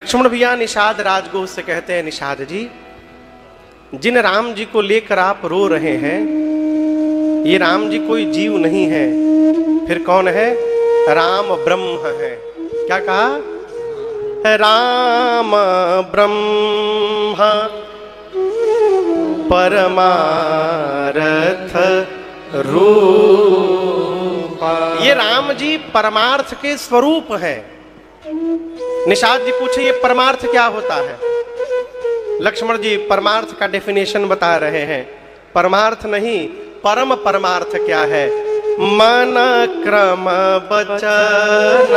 लक्ष्मण भैया निषाद राजगुह से कहते हैं, निषाद जी, जिन राम जी को लेकर आप रो रहे हैं, ये राम जी कोई जीव नहीं है, फिर कौन है? राम ब्रह्म है। क्या कहा? राम ब्रह्म परमार्थ रूप। ये राम जी परमार्थ के स्वरूप है। निषाद जी पूछे ये परमार्थ क्या होता है? लक्ष्मण जी परमार्थ का डेफिनेशन बता रहे हैं। परमार्थ नहीं, परम परमार्थ क्या है? मन क्रम वचन,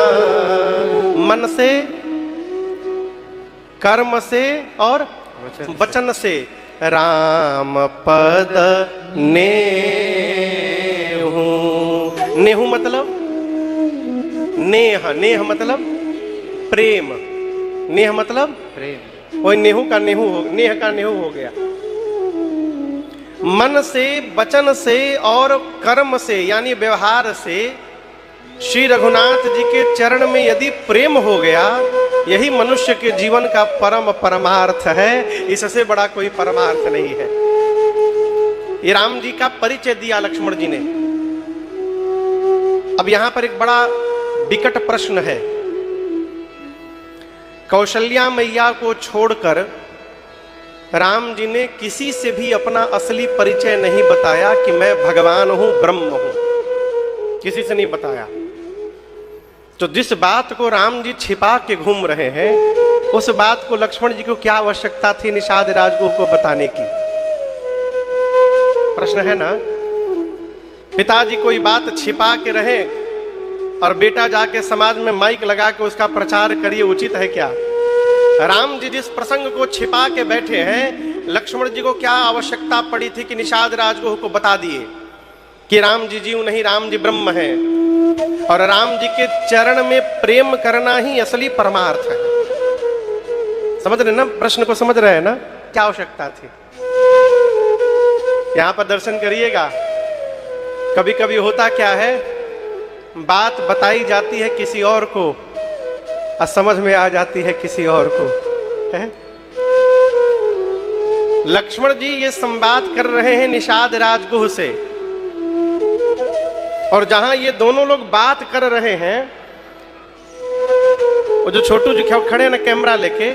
मन से, कर्म से और वचन से राम पद नेहु। नेहु मतलब नेह, नेह मतलब प्रेम, नेह मतलब प्रेम। कोई नेहु का नेहु हो, नेह का नेहु हो गया। मन से, वचन से और कर्म से यानी व्यवहार से श्री रघुनाथ जी के चरण में यदि प्रेम हो गया, यही मनुष्य के जीवन का परम परमार्थ है। इससे बड़ा कोई परमार्थ नहीं है। ये राम जी का परिचय दिया लक्ष्मण जी ने। अब यहां पर एक बड़ा विकट प्रश्न है। कौशल्या मैया को छोड़कर राम जी ने किसी से भी अपना असली परिचय नहीं बताया कि मैं भगवान हूं, ब्रह्म हूं, किसी से नहीं बताया। तो जिस बात को राम जी छिपा के घूम रहे हैं, उस बात को लक्ष्मण जी को क्या आवश्यकता थी निषाद राजगुह को बताने की? प्रश्न है ना। पिताजी कोई बात छिपा के रहे और बेटा जाके समाज में माइक लगा के उसका प्रचार करिए, उचित है क्या? राम जी जिस प्रसंग को छिपा के बैठे हैं, लक्ष्मण जी को क्या आवश्यकता पड़ी थी कि निषाद राजगुह को बता दिए कि राम जी जीव नहीं, राम जी ब्रह्म है और राम जी के चरण में प्रेम करना ही असली परमार्थ है। समझ रहे ना? प्रश्न को समझ रहे हैं ना? क्या आवश्यकता थी? यहां पर दर्शन करिएगा। कभी कभी होता क्या है, बात बताई जाती है किसी और को और समझ में आ जाती है किसी और को है? लक्ष्मण जी ये संवाद कर रहे हैं निषाद राजगुह से, और जहां ये दोनों लोग बात कर रहे हैं, वो जो छोटू जी खड़े हैं ना कैमरा लेके,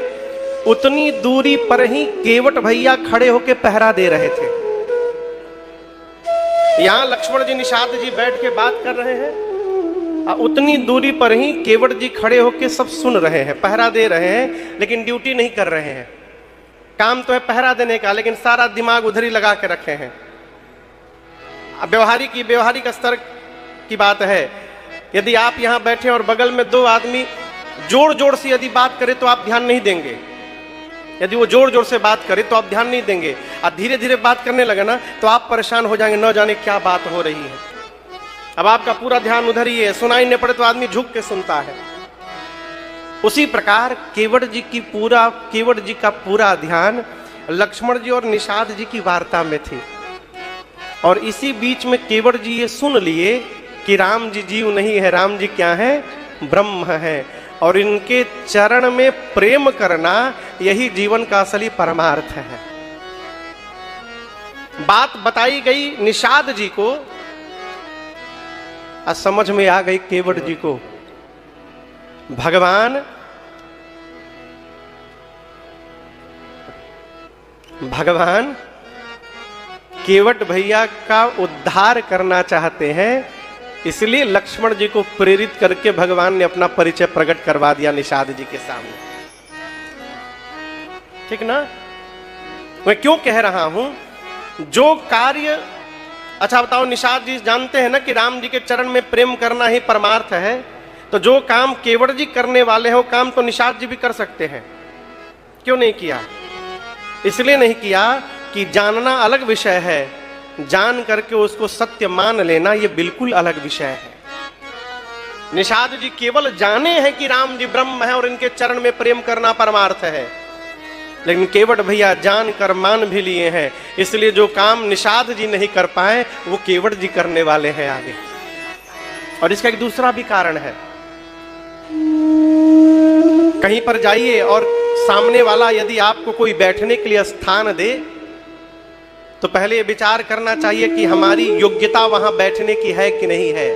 उतनी दूरी पर ही केवट भैया खड़े होके पहरा दे रहे थे। यहां लक्ष्मण जी निषाद जी बैठ के बात कर रहे हैं, उतनी दूरी पर ही केवट जी खड़े होके सब सुन रहे हैं, पहरा दे रहे हैं, लेकिन ड्यूटी नहीं कर रहे हैं। काम तो है पहरा देने का, लेकिन सारा दिमाग उधर ही लगा के रखे हैं। अब व्यवहारिक स्तर की बात है। यदि आप यहां बैठे और बगल में दो आदमी जोर जोर से यदि बात करे तो आप ध्यान नहीं देंगे। यदि वो जोर जोर से बात करे तो आप ध्यान नहीं देंगे, और धीरे धीरे बात करने लगे ना तो आप परेशान हो जाएंगे, न जाने क्या बात हो रही है। अब आपका पूरा ध्यान उधर ही है, सुनाई नहीं पड़े तो आदमी झुक के सुनता है। उसी प्रकार केवट जी का पूरा ध्यान लक्ष्मण जी और निषाद जी की वार्ता में थी, और इसी बीच में केवट जी ये सुन लिए कि राम जी जीव नहीं है, राम जी क्या है? ब्रह्म है, और इनके चरण में प्रेम करना यही जीवन का असली परमार्थ है। बात बताई गई निषाद जी को, और समझ में आ गई केवट जी को। भगवान केवट भैया का उद्धार करना चाहते हैं, इसलिए लक्ष्मण जी को प्रेरित करके भगवान ने अपना परिचय प्रकट करवा दिया निषाद जी के सामने। ठीक ना? मैं क्यों कह रहा हूं? जो कार्य, अच्छा बताओ, निषाद जी जानते हैं ना कि राम जी के चरण में प्रेम करना ही परमार्थ है, तो जो काम केवट जी करने वाले हैं वो काम तो निषाद जी भी कर सकते हैं। क्यों नहीं किया? इसलिए नहीं किया कि जानना अलग विषय है, जान करके उसको सत्य मान लेना ये बिल्कुल अलग विषय है। निषाद जी केवल जाने हैं कि राम जी ब्रह्म है और इनके चरण में प्रेम करना परमार्थ है, लेकिन केवट भैया जान कर मान भी लिए हैं, इसलिए जो काम निषाद जी नहीं कर पाए वो केवट जी करने वाले हैं आगे। और इसका एक दूसरा भी कारण है। कहीं पर जाइए और सामने वाला यदि आपको कोई बैठने के लिए स्थान दे तो पहले विचार करना चाहिए कि हमारी योग्यता वहां बैठने की है कि नहीं है।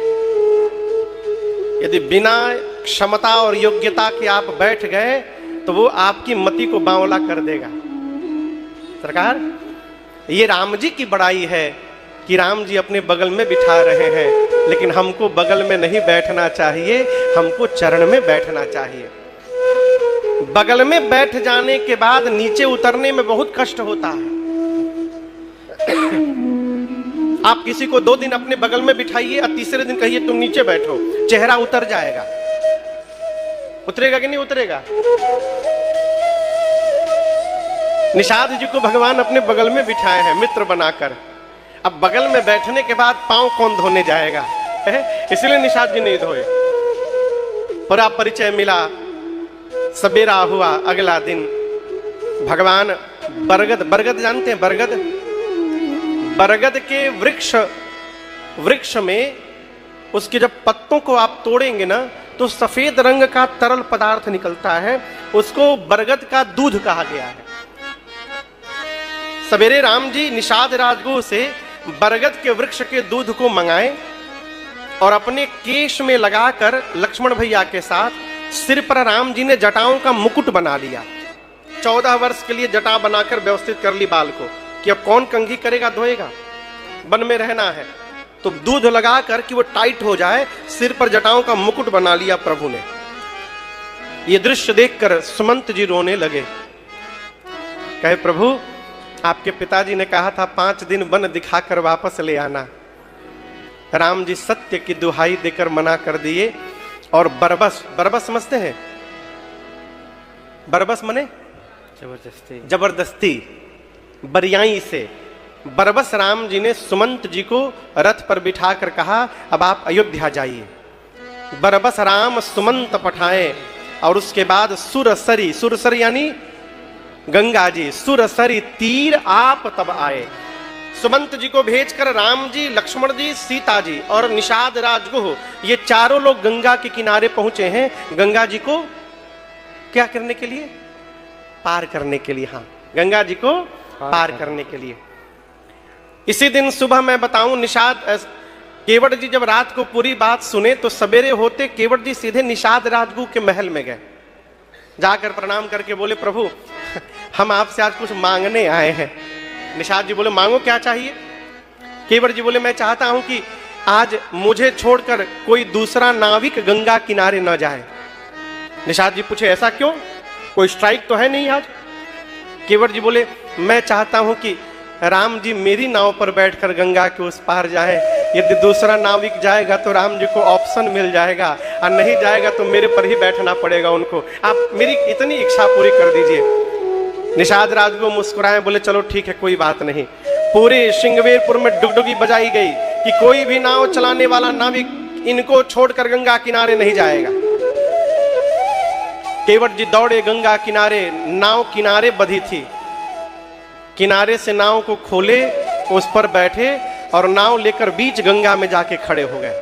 यदि बिना क्षमता और योग्यता के आप बैठ गए तो वो आपकी मति को बावला कर देगा। सरकार, ये राम जी की बड़ाई है कि राम जी अपने बगल में बिठा रहे हैं, लेकिन हमको बगल में नहीं बैठना चाहिए, हमको चरण में बैठना चाहिए। बगल में बैठ जाने के बाद नीचे उतरने में बहुत कष्ट होता है। आप किसी को 2 दिन अपने बगल में बिठाइए और तीसरे दिन कहिए तुम नीचे बैठो, चेहरा उतर जाएगा। उतरेगा कि नहीं उतरेगा? निषाद जी को भगवान अपने बगल में बिठाए हैं मित्र बनाकर। अब बगल में बैठने के बाद पांव कौन धोने जाएगा? इसलिए निषाद जी नहीं धोए। पूरा परिचय मिला, सवेरा हुआ अगला दिन। भगवान बरगद जानते हैं? बरगद के वृक्ष में उसके जब पत्तों को आप तोड़ेंगे ना तो सफेद रंग का तरल पदार्थ निकलता है, उसको बरगद का दूध कहा गया है। सवेरे राम जी निषाद राजगुह से बरगद के वृक्ष के दूध को मंगाए और अपने केश में लगाकर लक्ष्मण भैया के साथ सिर पर राम जी ने जटाओं का मुकुट बना लिया। 14 वर्ष के लिए जटा बनाकर व्यवस्थित कर ली बाल को कि अब कौन कंघी करेगा, धोएगा, वन में रहना है। तो दूध लगाकर कि वो टाइट हो जाए, सिर पर जटाओं का मुकुट बना लिया प्रभु ने। ये दृश्य देखकर सुमंत जी रोने लगे। कहे प्रभु, आपके पिताजी ने कहा था 5 दिन वन दिखाकर वापस ले आना। राम जी सत्य की दुहाई देकर मना कर दिए और बरबस समझते हैं? बरबस मने जबरदस्ती बरियाई से बरबस राम जी ने सुमंत जी को रथ पर बिठाकर कहा अब आप अयोध्या जाइए। बरबस राम सुमंत पठाए और उसके बाद सुरसरी यानी गंगा जी, सुरसरी तीर आप तब आए। सुमंत जी को भेजकर राम जी, लक्ष्मण जी, सीता जी और निषाद राजगुह ये चारों लोग गंगा के किनारे पहुंचे हैं। गंगा जी को क्या करने के लिए? पार करने के लिए। हाँ, गंगा जी को पार करने के लिए। इसी दिन सुबह मैं बताऊं, निषाद केवट जी जब रात को पूरी बात सुने तो सवेरे होते केवट जी सीधे निषाद राजगुह के महल में गए। जाकर प्रणाम करके बोले प्रभु हम आपसे आज कुछ मांगने आए हैं। निषाद जी बोले मांगो, क्या चाहिए? केवट जी बोले मैं चाहता हूं कि आज मुझे छोड़कर कोई दूसरा नाविक गंगा किनारे न जाए। निषाद जी पूछे ऐसा क्यों, कोई स्ट्राइक तो है नहीं आज? केवट जी बोले मैं चाहता हूं कि राम जी मेरी नाव पर बैठकर गंगा के उस पार जाए। यदि दूसरा नाविक जाएगा तो राम जी को ऑप्शन मिल जाएगा और नहीं जाएगा तो मेरे पर ही बैठना पड़ेगा उनको। आप मेरी इतनी इच्छा पूरी कर दीजिए। निषाद राजगुह मुस्कुराए, बोले चलो ठीक है, कोई बात नहीं। पूरे श्रृंगवेरपुर में डुगडुगी बजाई गई कि कोई भी नाव चलाने वाला नाविक इनको छोड़कर गंगा किनारे नहीं जाएगा। केवट जी दौड़े गंगा किनारे, नाव किनारे बधी थी। किनारे से नाव को खोले, उस पर बैठे और नाव लेकर बीच गंगा में जाके खड़े हो गए।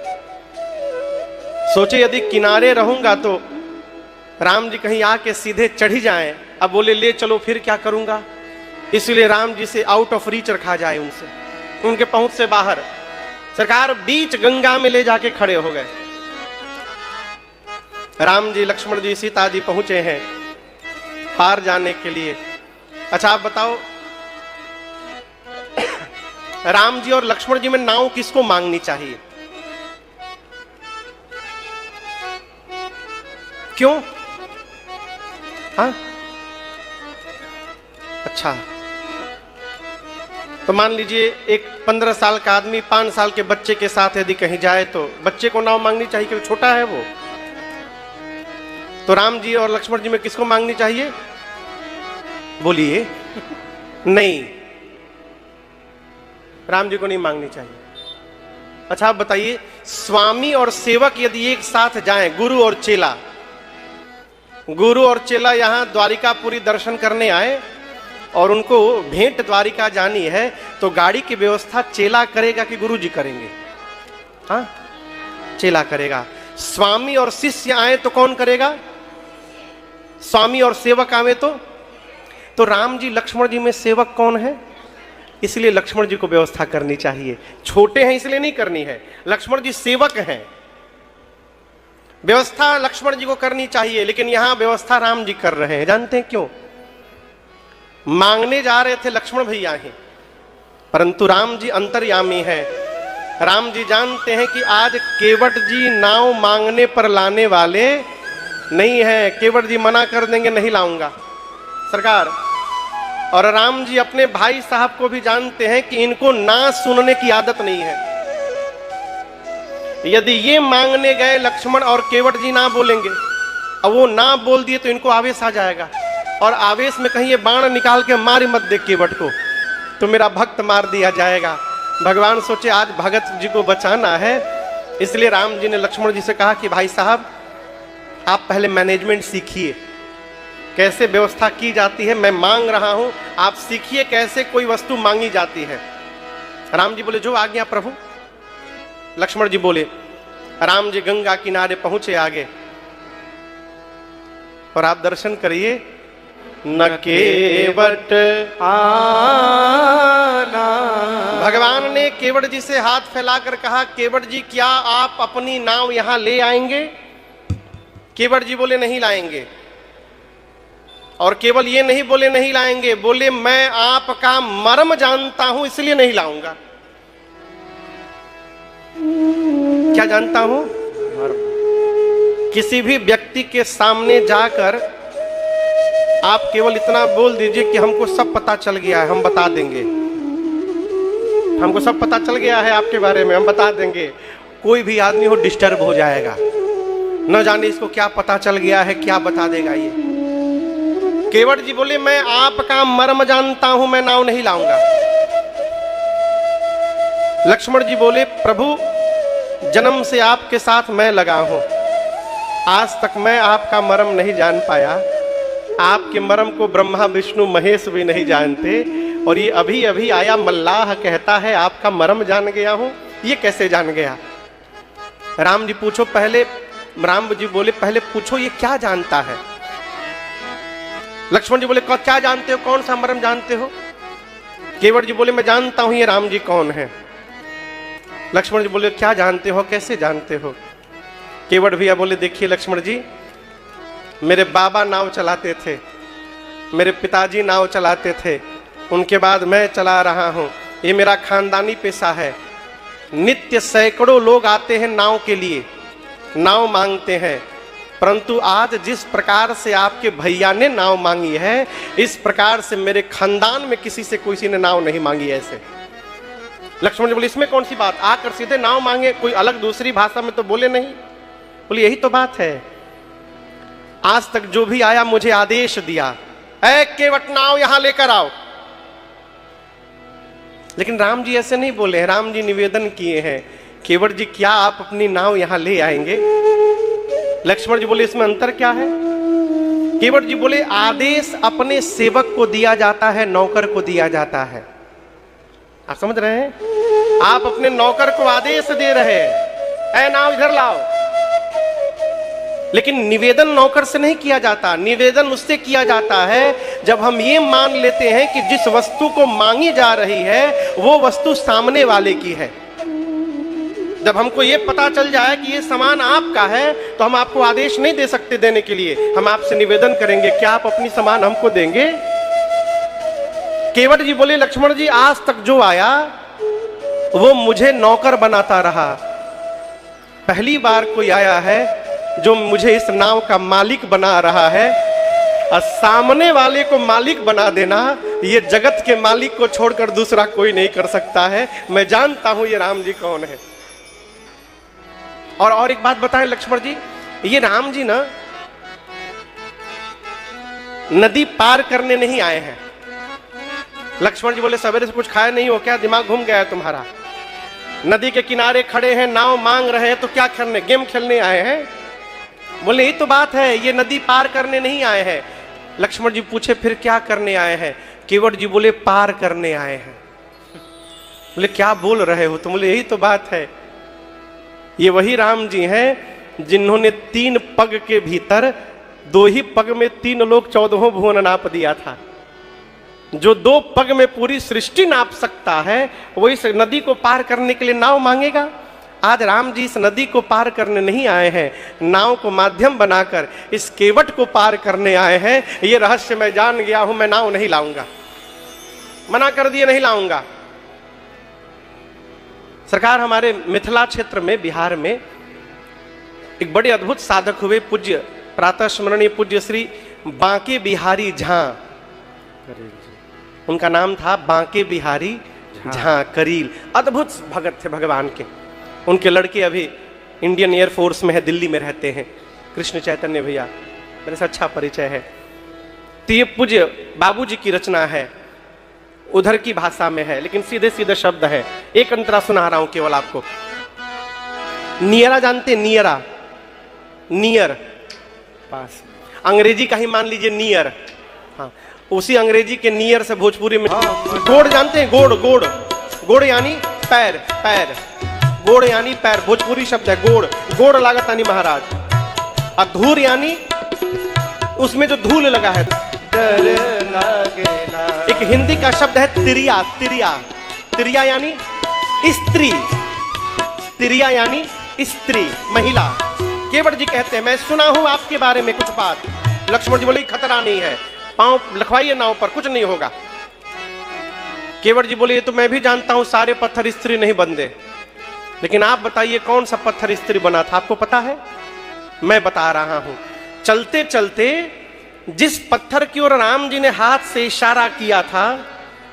सोचे यदि किनारे रहूंगा तो राम जी कहीं आके सीधे चढ़ी जाएं। अब बोले ले चलो, फिर क्या करूंगा? इसलिए राम जी से आउट ऑफ रीच रखा जाए, उनसे उनके पहुंच से बाहर। सरकार बीच गंगा में ले जाके खड़े हो गए। राम जी, लक्ष्मण जी, सीता जी पहुंचे हैं पार जाने के लिए। अच्छा आप बताओ, राम जी और लक्ष्मण जी में नाव किसको मांगनी चाहिए? क्यों? हाँ, अच्छा तो मान लीजिए एक 15 साल का आदमी 5 साल के बच्चे के साथ यदि कहीं जाए तो बच्चे को नाव मांगनी चाहिए क्योंकि छोटा है वो। तो राम जी और लक्ष्मण जी में किसको मांगनी चाहिए? बोलिए। नहीं, राम जी को नहीं मांगनी चाहिए। अच्छा आप बताइए, स्वामी और सेवक यदि एक साथ जाएं, गुरु और चेला यहां द्वारिकापुरी दर्शन करने आए और उनको भेंट द्वारिका जानी है, तो गाड़ी की व्यवस्था चेला करेगा कि गुरु जी करेंगे? हाँ, चेला करेगा। स्वामी और शिष्य आए तो कौन करेगा? स्वामी और सेवक आवे तो राम जी लक्ष्मण जी में सेवक कौन है? इसलिए लक्ष्मण जी को व्यवस्था करनी चाहिए। छोटे हैं इसलिए नहीं करनी है, लक्ष्मण जी सेवक हैं, व्यवस्था लक्ष्मण जी को करनी चाहिए। लेकिन यहां व्यवस्था राम जी कर रहे हैं। जानते हैं क्यों? मांगने जा रहे थे लक्ष्मण भैया ही, परंतु राम जी अंतर्यामी है। राम जी जानते हैं कि आज केवट जी नाव मांगने पर लाने वाले नहीं है। केवट जी मना कर देंगे, नहीं लाऊंगा सरकार। और राम जी अपने भाई साहब को भी जानते हैं कि इनको ना सुनने की आदत नहीं है। यदि ये मांगने गए लक्ष्मण और केवट जी ना बोलेंगे, अब वो ना बोल दिए तो इनको आवेश आ जाएगा, और आवेश में कहीं ये बाण निकाल के मारी मत दे केवट को, तो मेरा भक्त मार दिया जाएगा। भगवान सोचे आज भगत जी को बचाना है, इसलिए राम जी ने लक्ष्मण जी से कहा कि भाई साहब आप पहले मैनेजमेंट सीखिए, कैसे व्यवस्था की जाती है। मैं मांग रहा हूं, आप सीखिए कैसे कोई वस्तु मांगी जाती है। राम जी बोले जो आज्ञा प्रभु। लक्ष्मण जी बोले। राम जी गंगा किनारे पहुंचे आगे, और आप दर्शन करिए, न केवट आना। भगवान ने केवट जी से हाथ फैलाकर कहा, केवट जी क्या आप अपनी नाव यहां ले आएंगे? केवट जी बोले नहीं लाएंगे। और केवल ये नहीं बोले नहीं लाएंगे, बोले मैं आपका मर्म जानता हूं इसलिए नहीं लाऊंगा। क्या जानता हूं? किसी भी व्यक्ति के सामने जाकर आप केवल इतना बोल दीजिए कि हमको सब पता चल गया है, हम बता देंगे, हमको सब पता चल गया है आपके बारे में, हम बता देंगे। कोई भी आदमी हो डिस्टर्ब हो जाएगा, न जाने इसको क्या पता चल गया है, क्या बता देगा ये। केवट जी बोले मैं आपका मर्म जानता हूं, मैं नाव नहीं लाऊंगा। लक्ष्मण जी बोले प्रभु जन्म से आपके साथ मैं लगा हूं, आज तक मैं आपका मर्म नहीं जान पाया। आपके मर्म को ब्रह्मा विष्णु महेश भी नहीं जानते, और ये अभी अभी आया मल्लाह कहता है आपका मर्म जान गया हूं। ये कैसे जान गया? राम जी पूछो पहले। राम जी बोले पहले पूछो ये क्या जानता है। लक्ष्मण जी बोले क्या जानते हो, कौन सा मर्म जानते हो? केवट जी बोले मैं जानता हूं ये राम जी कौन है। लक्ष्मण जी बोले क्या जानते हो, कैसे जानते हो? केवट भैया बोले देखिए लक्ष्मण जी, मेरे बाबा नाव चलाते थे, मेरे पिताजी नाव चलाते थे, उनके बाद मैं चला रहा हूं, ये मेरा खानदानी पेशा है। नित्य सैकड़ों लोग आते हैं नाव के लिए, नाव मांगते हैं, परंतु आज जिस प्रकार से आपके भैया ने नाव मांगी है, इस प्रकार से मेरे खानदान में किसी ने नाव नहीं मांगी ऐसे। लक्ष्मण जी बोले इसमें कौन सी बात, आकर सीधे नाव मांगे, कोई अलग दूसरी भाषा में तो बोले नहीं। बोले यही तो बात है, आज तक जो भी आया मुझे आदेश दिया, ऐ केवट नाव यहां लेकर आओ। लेकिन राम जी ऐसे नहीं बोले हैं, राम जी निवेदन किए हैं, केवट जी क्या आप अपनी नाव यहां ले आएंगे? लक्ष्मण जी बोले इसमें अंतर क्या है? केवट जी बोले आदेश अपने सेवक को दिया जाता है, नौकर को दिया जाता है। आप समझ रहे हैं? आप अपने नौकर को आदेश दे रहे हैं, ऐ नाव इधर लाओ। लेकिन निवेदन नौकर से नहीं किया जाता, निवेदन उससे किया जाता है जब हम ये मान लेते हैं कि जिस वस्तु को मांगी जा रही है वो वस्तु सामने वाले की है। जब हमको ये पता चल जाए कि ये सामान आपका है तो हम आपको आदेश नहीं दे सकते देने के लिए, हम आपसे निवेदन करेंगे क्या आप अपनी सामान हमको देंगे? केवट जी बोले लक्ष्मण जी आज तक जो आया वो मुझे नौकर बनाता रहा, पहली बार कोई आया है जो मुझे इस नाव का मालिक बना रहा है। और सामने वाले को मालिक बना देना ये जगत के मालिक को छोड़कर दूसरा कोई नहीं कर सकता है। मैं जानता हूं ये राम जी कौन है। और एक बात बताएं लक्ष्मण जी, ये राम जी ना नदी पार करने नहीं आए हैं। लक्ष्मण जी बोले सवेरे से कुछ खाया नहीं हो क्या, दिमाग घूम गया है तुम्हारा? नदी के किनारे खड़े हैं, नाव मांग रहे हैं, तो क्या करने, गेम खेलने आए हैं? बोले यही तो बात है, ये नदी पार करने नहीं आए हैं। लक्ष्मण जी पूछे फिर क्या करने आए हैं? केवट जी बोले पार करने आए हैं। बोले क्या बोल रहे हो तुम? बोले यही तो बात है, ये वही राम जी हैं जिन्होंने 3 पग के भीतर दो ही पग में 3 लोग 14 भुवन नाप दिया था। जो 2 पग में पूरी सृष्टि नाप सकता है वो इस नदी को पार करने के लिए नाव मांगेगा। आज राम जी इस नदी को पार करने नहीं आए हैं, नाव को माध्यम बनाकर इस केवट को पार करने आए हैं। ये रहस्य मैं जान गया हूं, मैं नाव नहीं लाऊंगा, मना कर दिए, नहीं लाऊंगा। सरकार हमारे मिथिला क्षेत्र में, बिहार में एक बड़े अद्भुत साधक हुए, पूज्य प्रातः स्मरणीय पूज्य श्री बांके बिहारी झां, उनका नाम था बांके बिहारी झां करील। अद्भुत भगत थे भगवान के। उनके लड़के अभी इंडियन एयरफोर्स में है, दिल्ली में रहते हैं। कृष्ण चैतन्य भैया, मेरे से अच्छा परिचय है। तो ये पूज्य बाबूजी की रचना है, उधर की भाषा में है, लेकिन सीधे सीधे शब्द है। एक अंतरा सुना रहा हूं केवल आपको। नियरा जानते, नियरा, नियर पास, अंग्रेजी का ही मान लीजिए नियर। हाँ, उसी अंग्रेजी के नियर से भोजपुरी में गोड़ जानते हैं, गोड़, गोड़, गोड़ यानी पैर, पैर, गोड़ यानी पैर, भोजपुरी शब्द है गोड़, गोड़ लागत यानी महाराज। और धूर यानी उसमें जो धूल लगा है। एक हिंदी का शब्द है तिरिया, तिरिया, तिरिया यानी स्त्री, तिरिया यानी स्त्री, महिला। केवट जी कहते हैं मैं सुना हूं आपके बारे में कुछ बात। लक्ष्मण जी बोले खतरा नहीं है, पांव लखवाइए नाव पर, कुछ नहीं होगा। केवट जी बोले ये तो मैं भी जानता हूं, सारे पत्थर स्त्री नहीं बनते, लेकिन आप बताइए कौन सा पत्थर स्त्री बना था, आपको पता है? मैं बता रहा हूं। चलते चलते जिस पत्थर की ओर राम जी ने हाथ से इशारा किया था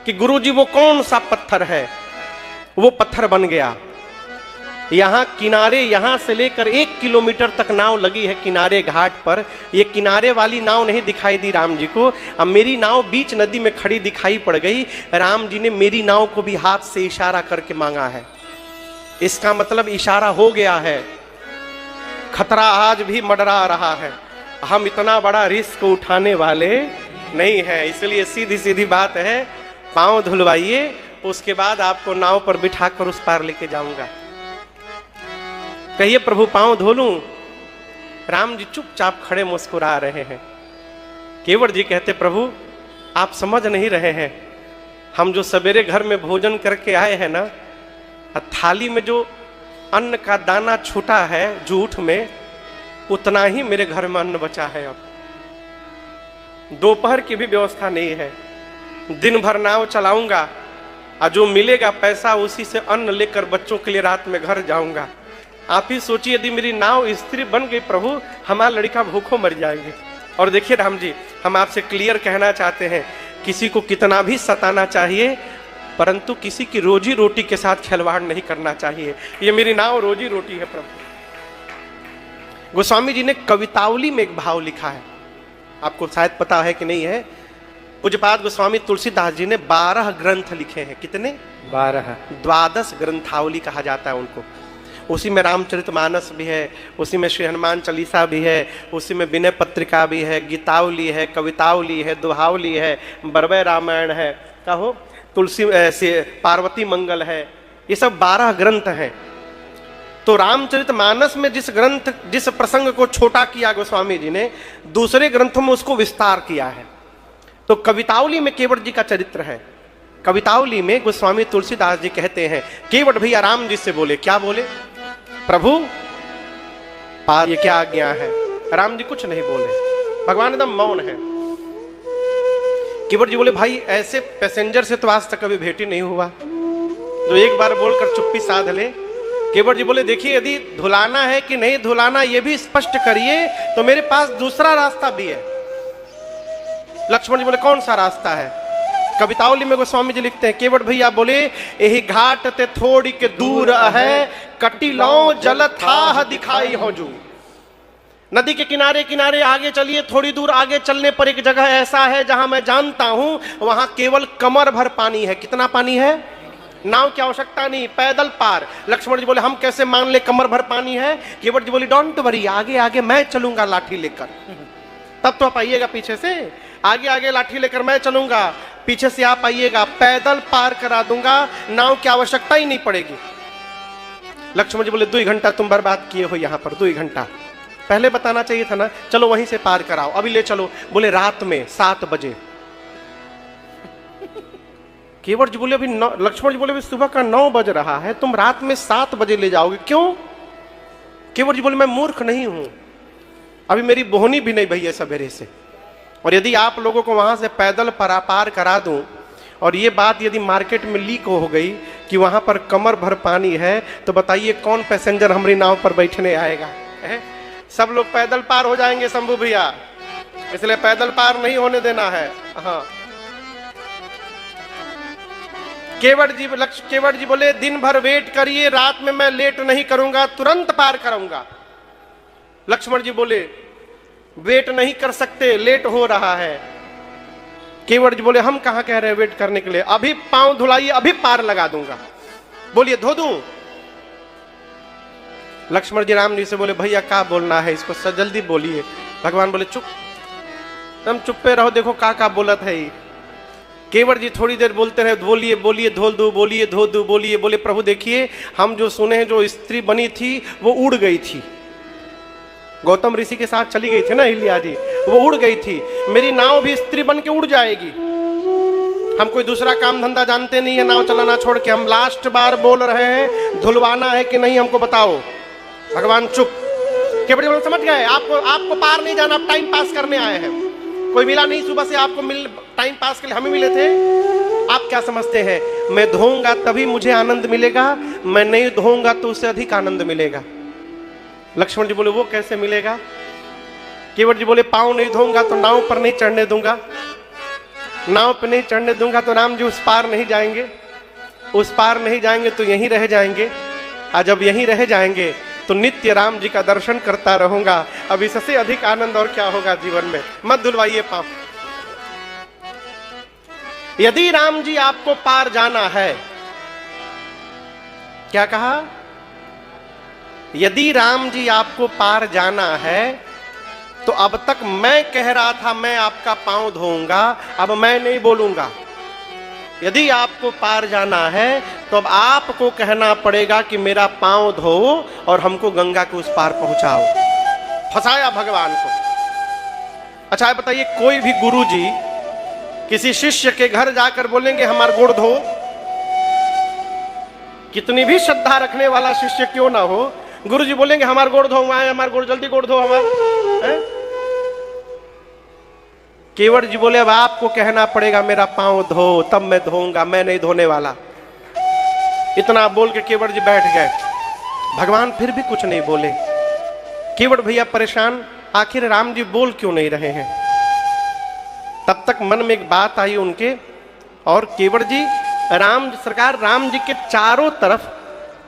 कि गुरुजी वो कौन सा पत्थर है, वो पत्थर बन गया। यहां किनारे, यहां से लेकर 1 किलोमीटर तक नाव लगी है किनारे घाट पर। ये किनारे वाली नाव नहीं दिखाई दी राम जी को। अब मेरी नाव बीच नदी में खड़ी दिखाई पड़ गई। राम जी ने मेरी नाव को भी हाथ से इशारा करके मांगा है। इसका मतलब इशारा हो गया है। खतरा आज भी मंडरा रहा है। हम इतना बड़ा रिस्क उठाने वाले नहीं है, इसलिए सीधी सीधी बात है, पांव धुलवाइए, उसके बाद आपको नाव पर बिठाकर उस पार लेके जाऊंगा। कहिए प्रभु पांव धो लूं। राम जी चुपचाप खड़े मुस्कुरा रहे हैं। केवट जी कहते प्रभु आप समझ नहीं रहे हैं, हम जो सवेरे घर में भोजन करके आए हैं ना, थाली में जो अन्न का दाना छूटा है जूठ में, उतना ही मेरे घर में अन्न बचा है। अब दोपहर की भी व्यवस्था नहीं है। दिन भर नाव चलाऊंगा और जो मिलेगा पैसा उसी से अन्न लेकर बच्चों के लिए रात में घर जाऊंगा। आप ही सोचिए यदि मेरी नाव स्त्री बन गई प्रभु, हमारा लड़का भूखों मर जाएंगे। और देखिए राम जी, हम आपसे क्लियर कहना चाहते हैं, किसी को कितना भी सताना चाहिए, परंतु किसी की रोजी रोटी के साथ खिलवाड़ नहीं करना चाहिए। ये मेरी नाव रोजी रोटी है प्रभु। गोस्वामी जी ने कवितावली में एक भाव लिखा है, आपको शायद पता है कि नहीं है। पूज्यपाद गोस्वामी तुलसीदास जी ने 12 ग्रंथ लिखे हैं। कितने? 12। 12 ग्रंथावली कहा जाता है उनको। उसी में रामचरितमानस भी है, उसी में श्री हनुमान चालीसा भी है, उसी में विनय पत्रिका भी है, गीतावली है, कवितावली है, दोहावली है, बरवय रामायण है, कहो तुलसी से पार्वती मंगल है। ये सब 12 ग्रंथ हैं। तो रामचरितमानस में जिस प्रसंग को छोटा किया गोस्वामी जी ने, दूसरे ग्रंथों में उसको विस्तार किया है। तो कवितावली में केवट जी का चरित्र है। कवितावली में गोस्वामी तुलसीदास जी कहते हैं, केवट भैया राम जी से बोले, क्या बोले? प्रभु ये क्या आज्ञा है? राम जी कुछ नहीं बोले, भगवान एकदम मौन है। केवट जी बोले, भाई ऐसे पैसेंजर से तो आज तक कभी भेंट ही नहीं हुआ जो एक बार बोलकर चुप्पी साध ले। केवट जी बोले, देखिए यदि धुलाना है कि नहीं धुलाना ये भी स्पष्ट करिए, तो मेरे पास दूसरा रास्ता भी है। लक्ष्मण जी बोले, कौन सा रास्ता है? कवितावली में गोस्वामी जी लिखते हैं, केवट भैया बोले, यही घाट ते थोड़ी के दूर है, कटिलो जल था दिखाई हो जू। नदी के किनारे किनारे आगे चलिए, थोड़ी दूर आगे चलने पर एक जगह ऐसा है जहां मैं जानता हूं वहां केवल कमर भर पानी है। कितना पानी है? नाव की आवश्यकता नहीं, पैदल पार। लक्ष्मण जी बोले, हम कैसे मान ले कमर भर पानी है? केवट जी बोली, डोंट वरी, आगे आगे मैं चलूंगा लाठी लेकर, तब तो आप आइएगा पीछे से। आगे आगे लाठी लेकर मैं चलूंगा, पीछे से आप आइएगा, पैदल पार करा दूंगा, नाव की आवश्यकता ही नहीं पड़ेगी। लक्ष्मण जी बोले, 2 घंटा तुम बर्बाद किए हो यहाँ पर, 2 घंटा पहले बताना चाहिए था ना, चलो वहीं से पार कराओ, अभी ले चलो। बोले रात में 7 बजे। केवट जी बोले अभी लक्ष्मण जी बोले अभी सुबह का 9 बज रहा है, तुम रात में 7 बजे ले जाओगे, क्यों? केवट जी बोले मैं मूर्ख नहीं हूं, अभी मेरी बोहनी भी नहीं भई है सवेरे से, और यदि आप लोगों को वहां से पैदल पार करा दूं और ये बात यदि मार्केट में लीक हो गई कि वहां पर कमर भर पानी है, तो बताइए कौन पैसेंजर हमारी नाव पर बैठने आएगा? सब लोग पैदल पार हो जाएंगे शंभू भैया, इसलिए पैदल पार नहीं होने देना है। हाँ, केवट जी बोले दिन भर वेट करिए, रात में मैं लेट नहीं करूंगा, तुरंत पार करूंगा। लक्ष्मण जी बोले वेट नहीं कर सकते, लेट हो रहा है। केवट जी बोले हम कहां कह रहे हैं वेट करने के लिए, अभी पांव धुलाइए, अभी पार लगा दूंगा। बोलिए धो दूं? लक्ष्मण जी राम जी से बोले भैया क्या बोलना है इसको, जल्दी बोलिए। भगवान बोले चुप, तुम चुप्पे रहो, देखो का बोलत है। केवट जी थोड़ी देर बोलते रहे, बोलिए बोलिए धोल दो, बोलिए धो दो, बोलिए। बोले प्रभु देखिए, हम जो सुने हैं जो स्त्री बनी थी वो उड़ गई थी, गौतम ऋषि के साथ चली गई थी ना अहिल्या जी, वो उड़ गई थी। मेरी नाव भी स्त्री बन के उड़ जाएगी। हम कोई दूसरा काम धंधा जानते नहीं है नाव चलाना छोड़ के, हम लास्ट बार बोल रहे हैं धुलवाना है कि नहीं हमको बताओ। भगवान चुप। केवट जी समझ गए, आपको पार नहीं जाना, आप टाइम पास करने आए हैं। कोई मिला नहीं सुबह से आपको, टाइम पास के लिए हमें मिले थे। आप क्या समझते हैं मैं धोऊंगा तभी मुझे आनंद मिलेगा, मैं नहीं धोऊंगा तो उससे अधिक आनंद मिलेगा। लक्ष्मण जी बोले वो कैसे मिलेगा? केवट जी बोले पांव नहीं धोऊंगा तो नाव पर नहीं चढ़ने दूंगा, नाव पर नहीं चढ़ने दूंगा तो राम जी उस पार नहीं जाएंगे, उस पार नहीं जाएंगे तो यहीं रह जाएंगे, और जब यहीं रह जाएंगे तो नित्य राम जी का दर्शन करता रहूंगा। अब इससे अधिक आनंद और क्या होगा जीवन में? मत धुलवाइए पांव। यदि राम जी आपको पार जाना है, क्या कहा? यदि राम जी आपको पार जाना है तो अब तक मैं कह रहा था मैं आपका पांव धोऊंगा, अब मैं नहीं बोलूंगा। यदि आपको पार जाना है तो अब आपको कहना पड़ेगा कि मेरा पांव धो और हमको गंगा के उस पार पहुंचाओ। फंसाया भगवान को। अच्छा बताइए, कोई भी गुरु जी किसी शिष्य के घर जाकर बोलेंगे हमारा गोड़ धो? कितनी भी श्रद्धा रखने वाला शिष्य क्यों ना हो, गुरु जी बोलेंगे हमारा गोड़ धो, हमारा गोड़, जल्दी गोड़ धो हमारा। केवट जी बोले अब आपको कहना पड़ेगा मेरा पांव धो, तब मैं धोऊंगा, मैं नहीं धोने वाला। इतना बोल के केवट जी बैठ गए। भगवान फिर भी कुछ नहीं बोले। केवट भैया परेशान, आखिर राम जी बोल क्यों नहीं रहे हैं? तब तक मन में एक बात आई उनके, और केवट जी सरकार राम जी के चारों तरफ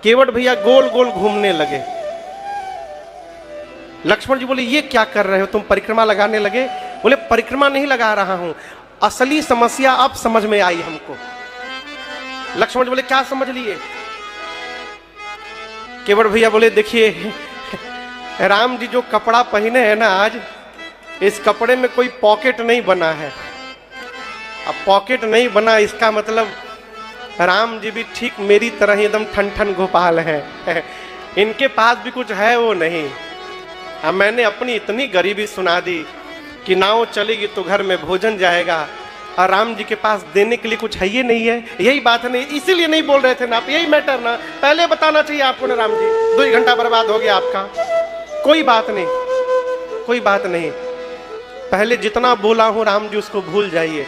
केवट भैया गोल गोल घूमने लगे। लक्ष्मण जी बोले ये क्या कर रहे हो तुम, परिक्रमा लगाने लगे? बोले परिक्रमा नहीं लगा रहा हूं, असली समस्या अब समझ में आई हमको। लक्ष्मण जी बोले क्या समझ लिए? केवट भैया बोले देखिए राम जी जो कपड़ा पहने हैं ना आज, इस कपड़े में कोई पॉकेट नहीं बना है। अब पॉकेट नहीं बना इसका मतलब राम जी भी ठीक मेरी तरह ही एकदम ठन ठन गोपाल हैं। इनके पास भी कुछ है वो नहीं। अब मैंने अपनी इतनी गरीबी सुना दी कि नाव चलेगी तो घर में भोजन जाएगा, और राम जी के पास देने के लिए कुछ है ही नहीं है। यही बात है, नहीं इसीलिए नहीं बोल रहे थे ना आप, यही मैटर ना, पहले बताना चाहिए आपको ना। राम जी 2 घंटा बर्बाद हो गया आपका। कोई बात नहीं, कोई बात नहीं, पहले जितना बोला हूं राम जी उसको भूल जाइए।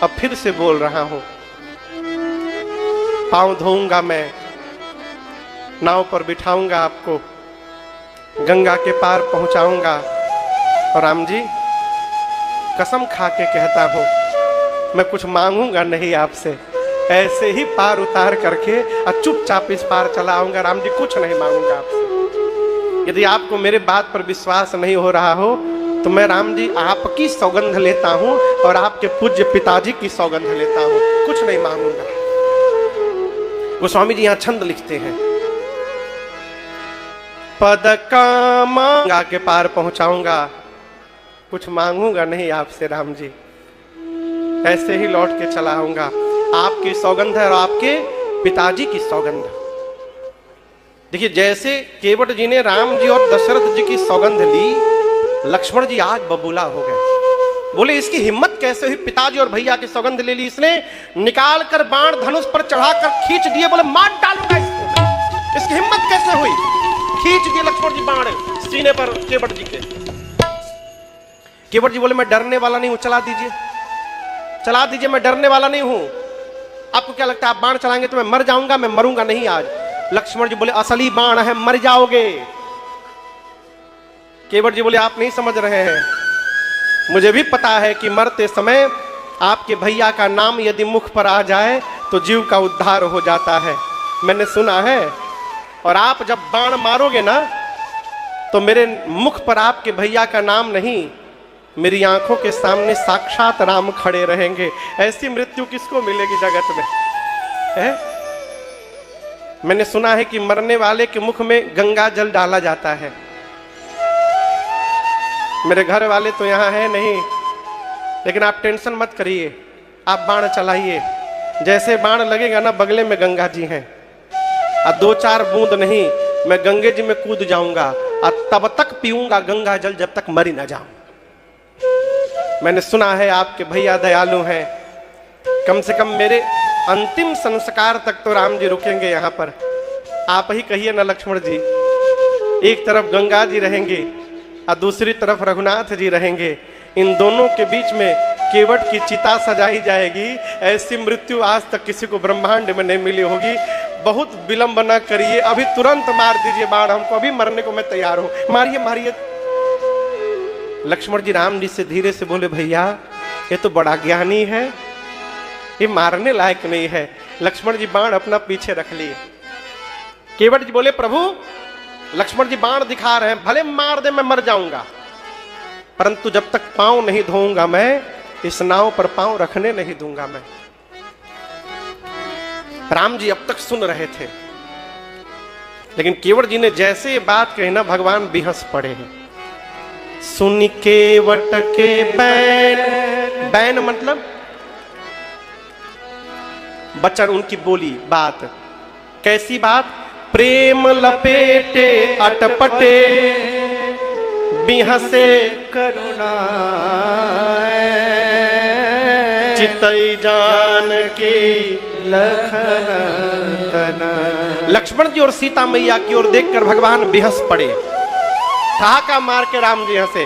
अब फिर से बोल रहा हूं, पांव धोऊंगा मैं, नाव पर बिठाऊंगा आपको, गंगा के पार पहुंचाऊंगा, और राम जी कसम खा के कहता हूं मैं कुछ मांगूंगा नहीं आपसे, ऐसे ही पार उतार करके और चुपचाप इस पार चला आऊंगा। राम जी कुछ नहीं मांगूंगा आपसे। यदि आपको मेरे बात पर विश्वास नहीं हो रहा हो तो मैं राम जी आपकी सौगंध लेता हूं और आपके पूज्य पिताजी की सौगंध लेता हूं, कुछ नहीं मांगूंगा। गोस्वामी जी यहां छंद लिखते हैं, पद कामा के पार पहुंचाऊंगा, कुछ मांगूंगा नहीं आपसे राम जी, ऐसे ही लौट के चला आऊंगा। आपकी सौगंध है और आपके पिताजी की सौगंध। देखिए, जैसे केवट जी ने राम जी और दशरथ जी की सौगंध ली, लक्ष्मण जी आग बबूला हो गए। बोले इसकी हिम्मत कैसे हुई, पिताजी और भैया की सौगंध ले ली इसने, निकाल कर बाण धनुष पर चढ़ाकर खींच दिए, बोले मार डालूंगा इसको। इसकी हिम्मत कैसे हुई, खींच दिए लक्ष्मण जी बाण सीने पर केवट जी के। केवट जी बोले मैं डरने वाला नहीं हूं, चला दीजिए, चला दीजिए, मैं डरने वाला नहीं हूं। आपको क्या लगता है आप बाण चलाएंगे तो मैं मर जाऊंगा? मैं मरूंगा नहीं आज। लक्ष्मण जी बोले असली बाण है, मर जाओगे। केवट जी बोले आप नहीं समझ रहे हैं, मुझे भी पता है कि मरते समय आपके भैया का नाम यदि मुख पर आ जाए तो जीव का उद्धार हो जाता है, मैंने सुना है। और आप जब बाण मारोगे ना तो मेरे मुख पर आपके भैया का नाम नहीं, मेरी आंखों के सामने साक्षात राम खड़े रहेंगे। ऐसी मृत्यु किसको मिलेगी जगत में है? मैंने सुना है कि मरने वाले के मुख में गंगा जल डाला जाता है। मेरे घर वाले तो यहां है नहीं, लेकिन आप टेंशन मत करिए, आप बाण चलाइए, जैसे बाण लगेगा ना बगले में गंगा जी हैं, और 2-4 बूंद नहीं, मैं गंगे जी में कूद जाऊंगा और तब तक पीऊंगा गंगा जल जब तक मरी ना जाऊं। मैंने सुना है आपके भैया दयालु हैं, कम से कम मेरे अंतिम संस्कार तक तो राम जी रुकेंगे यहाँ पर। आप ही कहिए ना लक्ष्मण जी, एक तरफ गंगा जी रहेंगे और दूसरी तरफ रघुनाथ जी रहेंगे, इन दोनों के बीच में केवट की चिता सजाई जाएगी। ऐसी मृत्यु आज तक किसी को ब्रह्मांड में नहीं मिली होगी। बहुत विलंब न करिए, अभी तुरंत मार दीजिए बाण हमको, अभी मरने को मैं तैयार हूं, मारिए मारिए। लक्ष्मण जी राम जी से धीरे से बोले भैया ये तो बड़ा ज्ञानी है, ये मारने लायक नहीं है। लक्ष्मण जी बाण अपना पीछे रख लिए। केवट जी बोले प्रभु, लक्ष्मण जी बाण दिखा रहे हैं, भले मार दे मैं मर जाऊंगा, परंतु जब तक पांव नहीं धोऊंगा मैं इस नाव पर पांव रखने नहीं दूंगा मैं। राम जी अब तक सुन रहे थे, लेकिन केवट जी ने जैसे ये बात कही ना भगवान बेहस पड़े हैं। सुन केवट के बैन, बैन मतलब बचन, उनकी बोली बात, कैसी बात? प्रेम लपेटे अटपटे बिहसे करुणा चितई जान की लखन तना। लक्ष्मण जी और सीता मैया की ओर देखकर भगवान बेहस पड़े, ठहाका मार के राम जी हंसे।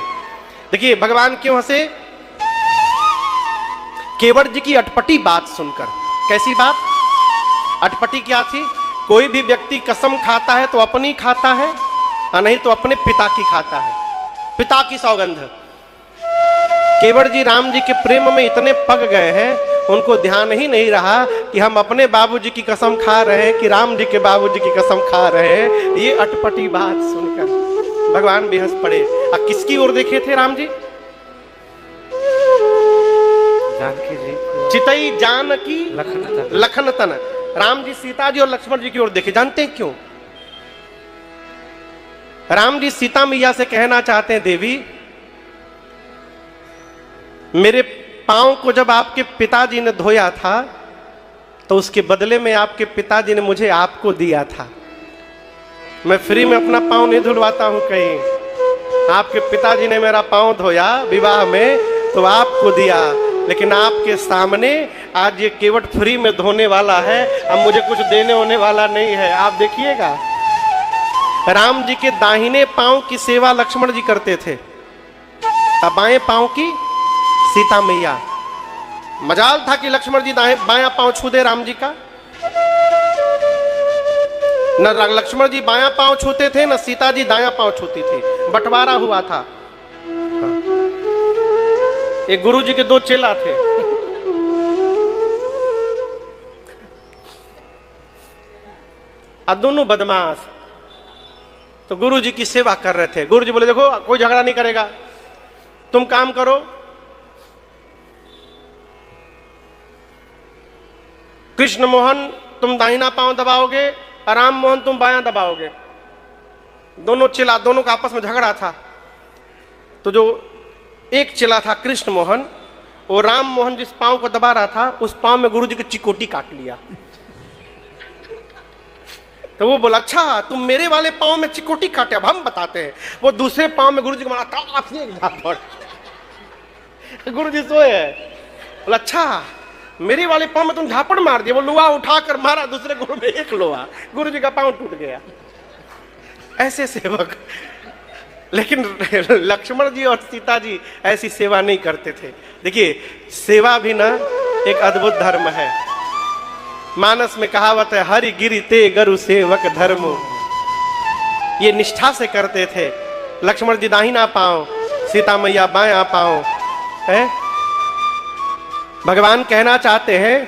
देखिए भगवान क्यों हंसे? केवट जी की अटपटी बात सुनकर। कैसी बात? अटपटी क्या थी? कोई भी व्यक्ति कसम खाता है तो अपनी खाता है और नहीं तो अपने पिता की खाता है, पिता की सौगंध। केवट जी राम जी के प्रेम में इतने पक गए हैं, उनको ध्यान ही नहीं रहा कि हम अपने बाबूजी की कसम खा रहे हैं कि राम जी के बाबूजी की कसम खा रहे हैं। ये अटपटी बात सुनकर भगवान बेहस पड़े। अब किसकी ओर देखे थे राम जी? जानकी जी, चितई जानकी लखन तन। राम जी सीता जी और लक्ष्मण जी की ओर देखे। जानते हैं क्यों? राम जी सीता मैया से कहना चाहते हैं देवी, मेरे पांव को जब आपके पिताजी ने धोया था तो उसके बदले में आपके पिताजी ने मुझे आपको दिया था। मैं फ्री में अपना पांव नहीं धुलवाता हूं कहीं। आपके पिताजी ने मेरा पांव धोया विवाह में तो आपको दिया, लेकिन आपके सामने आज ये केवट फ्री में धोने वाला है, अब मुझे कुछ देने होने वाला नहीं है। आप देखिएगा राम जी के दाहिने पांव की सेवा लक्ष्मण जी करते थे, अब बाएं पांव की सीता मैया। मजाल था कि लक्ष्मण जी बायां पांव छू दे राम जी का। न लक्ष्मण जी बायां पांव छूते थे, न सीता जी दायां पांव छूती थी। बंटवारा हुआ था। एक गुरु जी के 2 चेला थे। दोनों बदमाश। तो गुरु जी की सेवा कर रहे थे। गुरु जी बोले देखो कोई झगड़ा नहीं करेगा, तुम काम करो, कृष्ण मोहन तुम दाहिना पांव दबाओगे और राम मोहन तुम बायां दबाओगे। दोनों चेला, दोनों का आपस में झगड़ा था। तो जो एक चेला था कृष्ण मोहन, और राम मोहन जिस पांव को दबा रहा था उस पांव में गुरु जी की चिकोटी काट लिया। तो वो बोला अच्छा तुम मेरे वाले पाँव में चिकोटी काटे, अब हम बताते हैं। वो दूसरे पाँव में गुरुजी को मारा, गुरुजी सोए है। बोला अच्छा मेरे वाले पाँव में तुम झापड़ मार दिया। वो लोहा उठाकर मारा दूसरे गुरु में, एक लोहा, गुरुजी का पाँव टूट गया। ऐसे सेवक। लेकिन लक्ष्मण जी और सीता जी ऐसी सेवा नहीं करते थे। देखिए सेवा भी ना एक अद्भुत धर्म है। मानस में कहावत है, हरि गिरि ते गरु सेवक धर्मो। ये निष्ठा से करते थे। लक्ष्मण जी दाहिना पांव, सीता मैया बायां पांव है। भगवान कहना चाहते हैं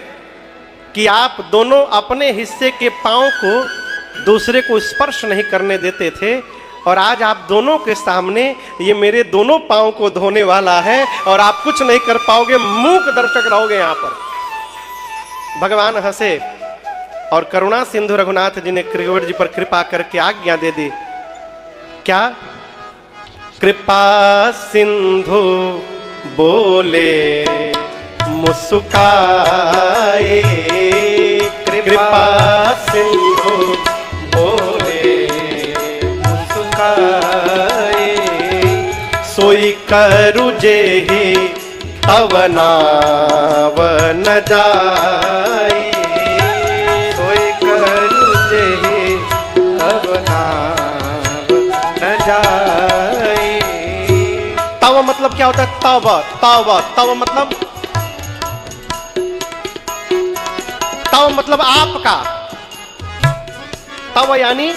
कि आप दोनों अपने हिस्से के पांव को दूसरे को स्पर्श नहीं करने देते थे, और आज आप दोनों के सामने ये मेरे दोनों पांव को धोने वाला है और आप कुछ नहीं कर पाओगे, मूक दर्शक रहोगे यहां पर। भगवान हंसे और करुणा सिंधु रघुनाथ जी ने केवट जी पर कृपा करके आज्ञा दे दी। क्या? कृपा सिंधु बोले मुस्काए, कृपा सिंधु बोले मुस्काए, सोई करु जेहि तव नाव न जाए, सोई करु जेहि तव नाव न जाए। तव मतलब क्या होता है? तव तव तव मतलब, तव मतलब आपका, तव यानी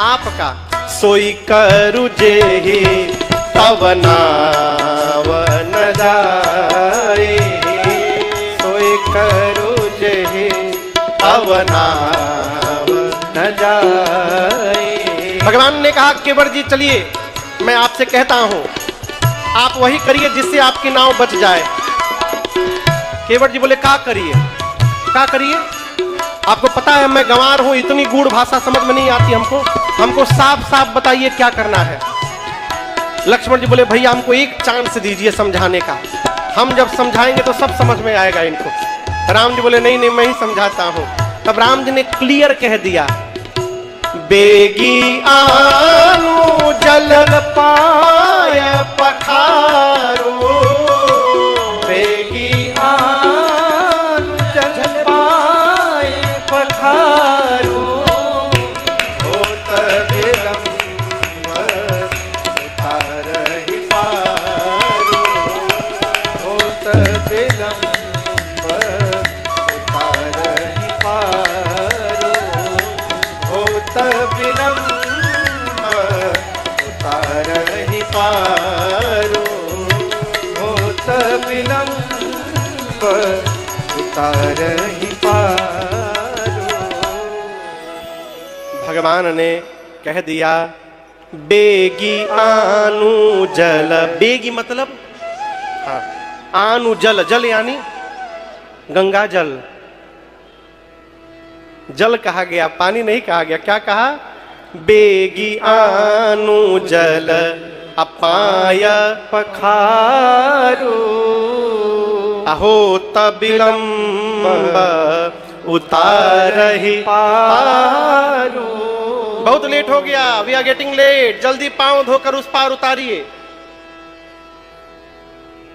आपका। सोई करु जेहि तव नाव न जाए, सोई करु जेहि तव नाव न जाए। भगवान ने कहा केवट जी चलिए मैं आपसे कहता हूं, आप वही करिए जिससे आपकी नाव बच जाए। केवट जी बोले क्या करिए? क्या करिए? आपको पता है मैं गंवार हूं, इतनी गूढ़ भाषा समझ में नहीं आती हमको, हमको साफ साफ बताइए क्या करना है। लक्ष्मण जी बोले भैया हमको एक चांस दीजिए समझाने का, हम जब समझाएंगे तो सब समझ में आएगा इनको। राम जी बोले नहीं नहीं मैं ही समझाता हूं। तब राम जी ने क्लियर कह दिया, बेगी आनु जल पाय पखारो, बेगी आनु जल पाय पखारो, होत विलंब उतारहि पारो, होत विलंब उतारहि पारो, होत विलंब उतारहि पारो, होत विलंब उतारहि पारो। भगवान ने कह दिया बेगी आनु जल। बेगी मतलब हाँ, आनु जल, जल यानी गंगा जल। जल कहा गया, पानी नहीं कहा गया। क्या कहा? बेगी आनु जल अपाय पखारो, अहोत विलंब उतारहि पारो। बहुत लेट हो गया, वी आर गेटिंग लेट, जल्दी पांव धोकर उस पार उतारिए।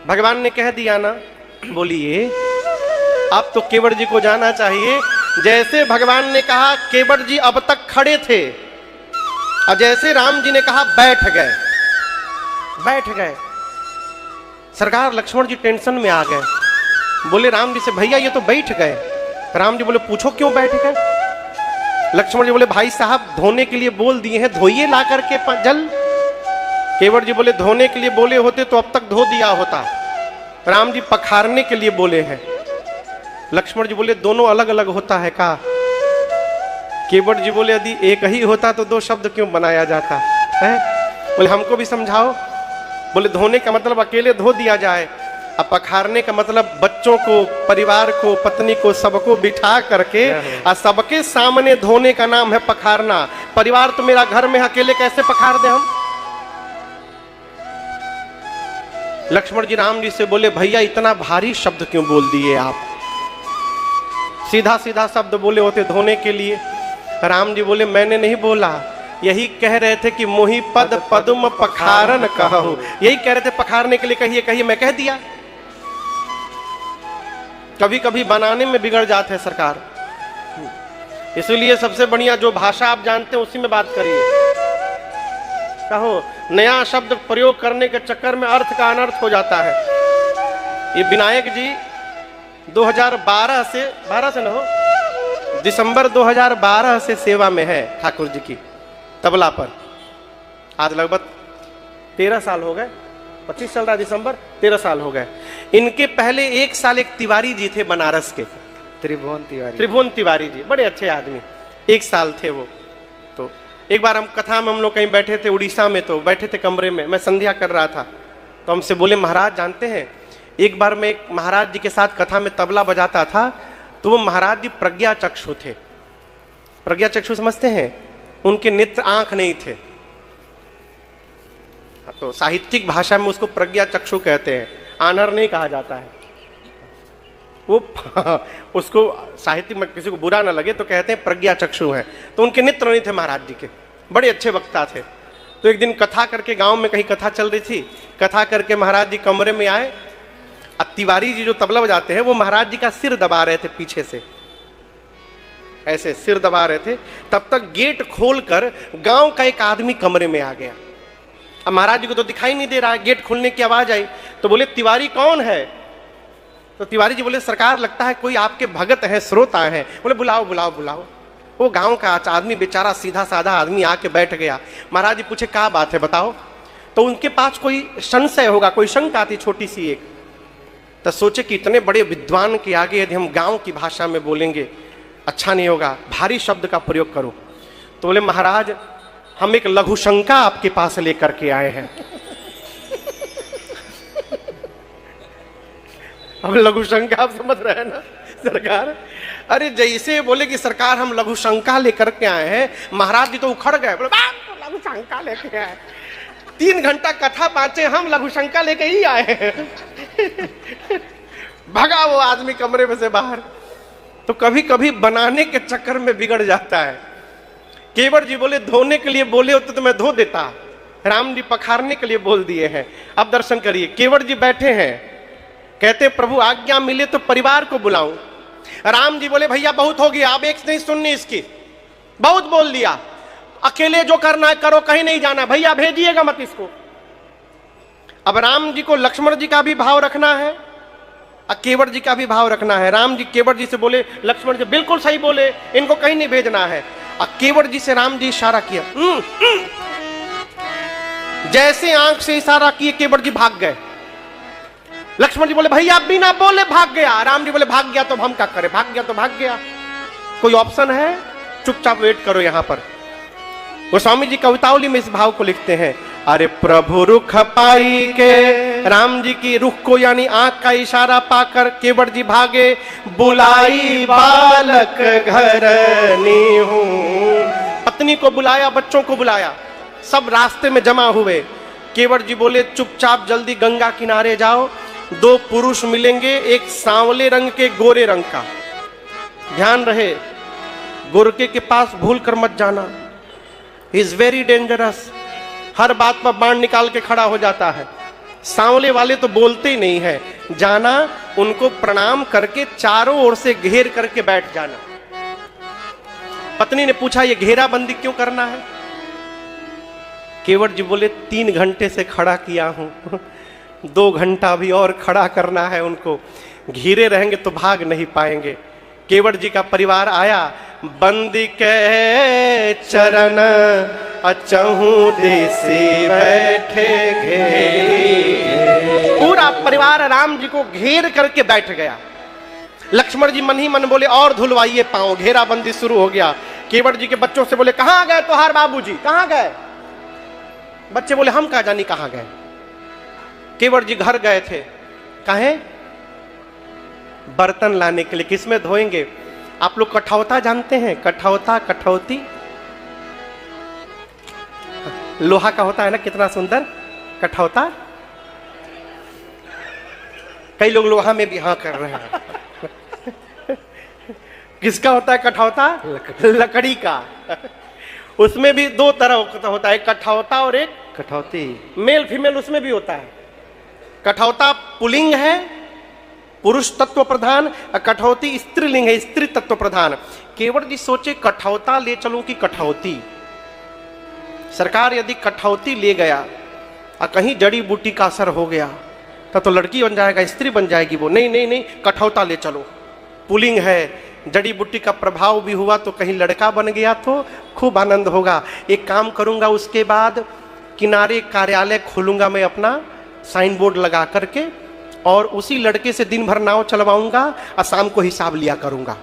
भगवान ने कह दिया ना। बोलिए अब तो केवट जी को जाना चाहिए। जैसे भगवान ने कहा केवट जी अब तक खड़े थे, और जैसे राम जी ने कहा बैठ गए, बैठ गए। सरकार लक्ष्मण जी टेंशन में आ गए। बोले राम जी से भैया ये तो बैठ गए। राम जी बोले पूछो क्यों बैठ गए? लक्ष्मण जी बोले भाई साहब धोने के लिए बोल दिए हैं, धोइए ला करके जल। केवट जी बोले धोने के लिए बोले होते तो अब तक धो दिया होता। राम जी पखारने के लिए बोले हैं। लक्ष्मण जी बोले दोनों अलग अलग होता है का? केवट जी बोले यदि एक ही होता तो दो शब्द क्यों बनाया जाता है? बोले हमको भी समझाओ। बोले धोने का मतलब अकेले धो दिया जाए, अब पखारने का मतलब बच्चों को, परिवार को, पत्नी को, सबको बिठा करके और सबके सामने धोने का नाम है पखारना। परिवार तो मेरा घर में, अकेले कैसे पखार दे हम? लक्ष्मण जी राम जी से बोले भैया इतना भारी शब्द क्यों बोल दिए आप? सीधा सीधा शब्द बोले होते धोने के लिए। राम जी बोले मैंने नहीं बोला, यही कह रहे थे कि मोहि पद पदुम पखारन कहूं, यही कह रहे थे पखारने के लिए कहिए कहिए, मैं कह दिया। कभी कभी बनाने में बिगड़ जाते हैं सरकार, इसलिए सबसे बढ़िया जो भाषा आप जानते हैं उसी में बात करिए। कहो नया शब्द प्रयोग करने के चक्कर में अर्थ का अनर्थ हो जाता है। ये विनायक जी 2012 से 12 से न हो, दिसंबर 2012 से सेवा में है ठाकुर जी की तबला पर। आज लगभग 13 साल हो गए, 25 चल रहा दिसंबर, 13 साल हो गए। इनके पहले 1 साल एक तिवारी जी थे बनारस के, त्रिभुवन तिवारी जी, बड़े अच्छे आदमी, 1 साल थे वो। तो एक बार हम कथा में हम लोग कहीं बैठे थे उड़ीसा में, तो बैठे थे कमरे में, मैं संध्या कर रहा था, तो हमसे बोले महाराज जानते हैं एक बार मैं एक महाराज जी के साथ कथा में तबला बजाता था, तो वो महाराज जी प्रज्ञा चक्षु थे। प्रज्ञा चक्षु समझते हैं? उनके नेत्र आंख नहीं थे, तो साहित्यिक भाषा में उसको प्रज्ञा चक्षु कहते हैं, आनर नहीं कहा जाता है। वो उसको साहित्य में किसी को बुरा ना लगे तो कहते हैं प्रज्ञा चक्षु है। तो उनके नेत्र नहीं थे महाराज जी के, बड़े अच्छे वक्ता थे। तो एक दिन कथा करके गांव में कहीं कथा चल रही थी, कथा करके महाराज जी कमरे में आए, अब तिवारी जी जो तबला बजाते हैं वो महाराज जी का सिर दबा रहे थे पीछे से, ऐसे सिर दबा रहे थे। तब तक गेट खोलकर गांव का एक आदमी कमरे में आ गया। अब महाराज जी को तो दिखाई नहीं दे रहा है, गेट खोलने की आवाज आई, तो बोले तिवारी कौन है? तो तिवारी जी बोले सरकार लगता है कोई आपके भगत है, श्रोता है। बोले बुलाओ बुलाओ बुलाओ। वो गांव का आदमी बेचारा सीधा साधा आदमी आके बैठ गया। महाराज जी पूछे क्या बात है बताओ। तो उनके पास कोई संशय होगा, कोई शंका थी छोटी सी एक। तो सोचे कि इतने बड़े विद्वान के आगे यदि हम गांव की भाषा में बोलेंगे अच्छा नहीं होगा, भारी शब्द का प्रयोग करो। तो बोले महाराज हम एक लघु शंका आपके पास लेकर के आए हैं। अब लघु शंका आप समझ रहे हैं ना सरकार? अरे जैसे बोले कि सरकार हम लघु शंका लेकर के आए हैं, महाराज जी तो उखड़ गए, बोले लघु शंका लेके आए, 3 घंटा कथा बाँचे, हम लघु शंका लेके ही आए हैं। भगा वो आदमी कमरे में से बाहर। तो कभी कभी बनाने के चक्कर में बिगड़ जाता है। केवट जी बोले धोने के लिए बोले होते तो मैं धो देता, राम जी पखारने के लिए बोल दिए हैं। अब दर्शन करिए, केवट जी बैठे हैं, कहते प्रभु आज्ञा मिले तो परिवार को बुलाऊं। राम जी बोले भैया बहुत हो गया, अब एक नहीं सुननी इसकी, बहुत बोल दिया, अकेले जो करना है करो, कहीं नहीं जाना, भैया भेजिएगा मत इसको। अब राम जी को लक्ष्मण जी का भी भाव रखना है और केवट जी का भी भाव रखना है। राम जी केवट जी से बोले, लक्ष्मण जी बिल्कुल सही बोले, इनको कहीं नहीं भेजना है। और केवट जी से राम जी इशारा किया, जैसे आंख से इशारा किए केवट जी भाग गए। लक्ष्मण जी बोले भैया बिना बोले भाग गया। राम जी बोले भाग गया तो हम क्या करें, भाग गया तो भाग गया, कोई ऑप्शन है? चुपचाप वेट करो। यहां पर गोस्वामी जी कवितावली में इस भाव को लिखते हैं, अरे प्रभु रुख पाई के, राम जी की रुख को यानी आंख का इशारा पाकर केवट जी भागे। बुलाई बालक घर नीहू, पत्नी को बुलाया, बच्चों को बुलाया, सब रास्ते में जमा हुए। केवट जी बोले चुपचाप जल्दी गंगा किनारे जाओ, 2 पुरुष मिलेंगे, एक सांवले रंग के गोरे रंग का, ध्यान रहे गोरके के पास भूल कर मत जाना, इज वेरी डेंजरस, हर बात पर बाण निकाल के खड़ा हो जाता है। सांवले वाले तो बोलते ही नहीं है, जाना उनको प्रणाम करके चारों ओर से घेर करके बैठ जाना। पत्नी ने पूछा ये घेराबंदी क्यों करना है? केवट जी बोले 3 घंटे से खड़ा किया हूं, 2 घंटा भी और खड़ा करना है उनको, घिरे रहेंगे तो भाग नहीं पाएंगे। केवट जी का परिवार आया, बंदी के चरण अचहू देसी बैठे घेरी, पूरा परिवार राम जी को घेर करके बैठ गया। लक्ष्मण जी मन ही मन बोले और धुलवाइए पांव, घेराबंदी शुरू हो गया। केवट जी के बच्चों से बोले कहां गए तोहार बाबूजी, कहां गए? बच्चे बोले हम कहा जानी कहां गए। केवट जी घर गए थे, कहे बर्तन लाने के लिए। किसमें धोएंगे? आप लोग कठौता जानते हैं? कठौता, कठौती लोहा का होता है ना, कितना सुंदर कठौता। कई लोग लोहा में भी हाँ कर रहे हैं। किसका होता है कठौता? लकड़ी का। उसमें भी दो तरह का होता है, एक कठौता और एक कठौती। मेल फीमेल उसमें भी होता है। कठौता पुल्लिंग है, पुरुष तत्व प्रधान, और कठौती स्त्रीलिंग है, स्त्री तत्व प्रधान। केवट जी सोचे कठौता ले चलूं कि कठौती। सरकार यदि कठौती ले गया और कहीं जड़ी बूटी का असर हो गया तब तो लड़की बन जाएगा, स्त्री बन जाएगी वो। नहीं नहीं नहीं, कठौता ले चलो, पुल्लिंग है, जड़ी बूटी का प्रभाव भी हुआ तो कहीं लड़का बन गया तो खूब आनंद होगा। एक काम करूंगा, उसके बाद किनारे कार्यालय खोलूंगा मैं अपना, साइन बोर्ड लगा करके, और उसी लड़के से दिन भर नाव चलवाऊंगा और शाम को हिसाब लिया करूंगा।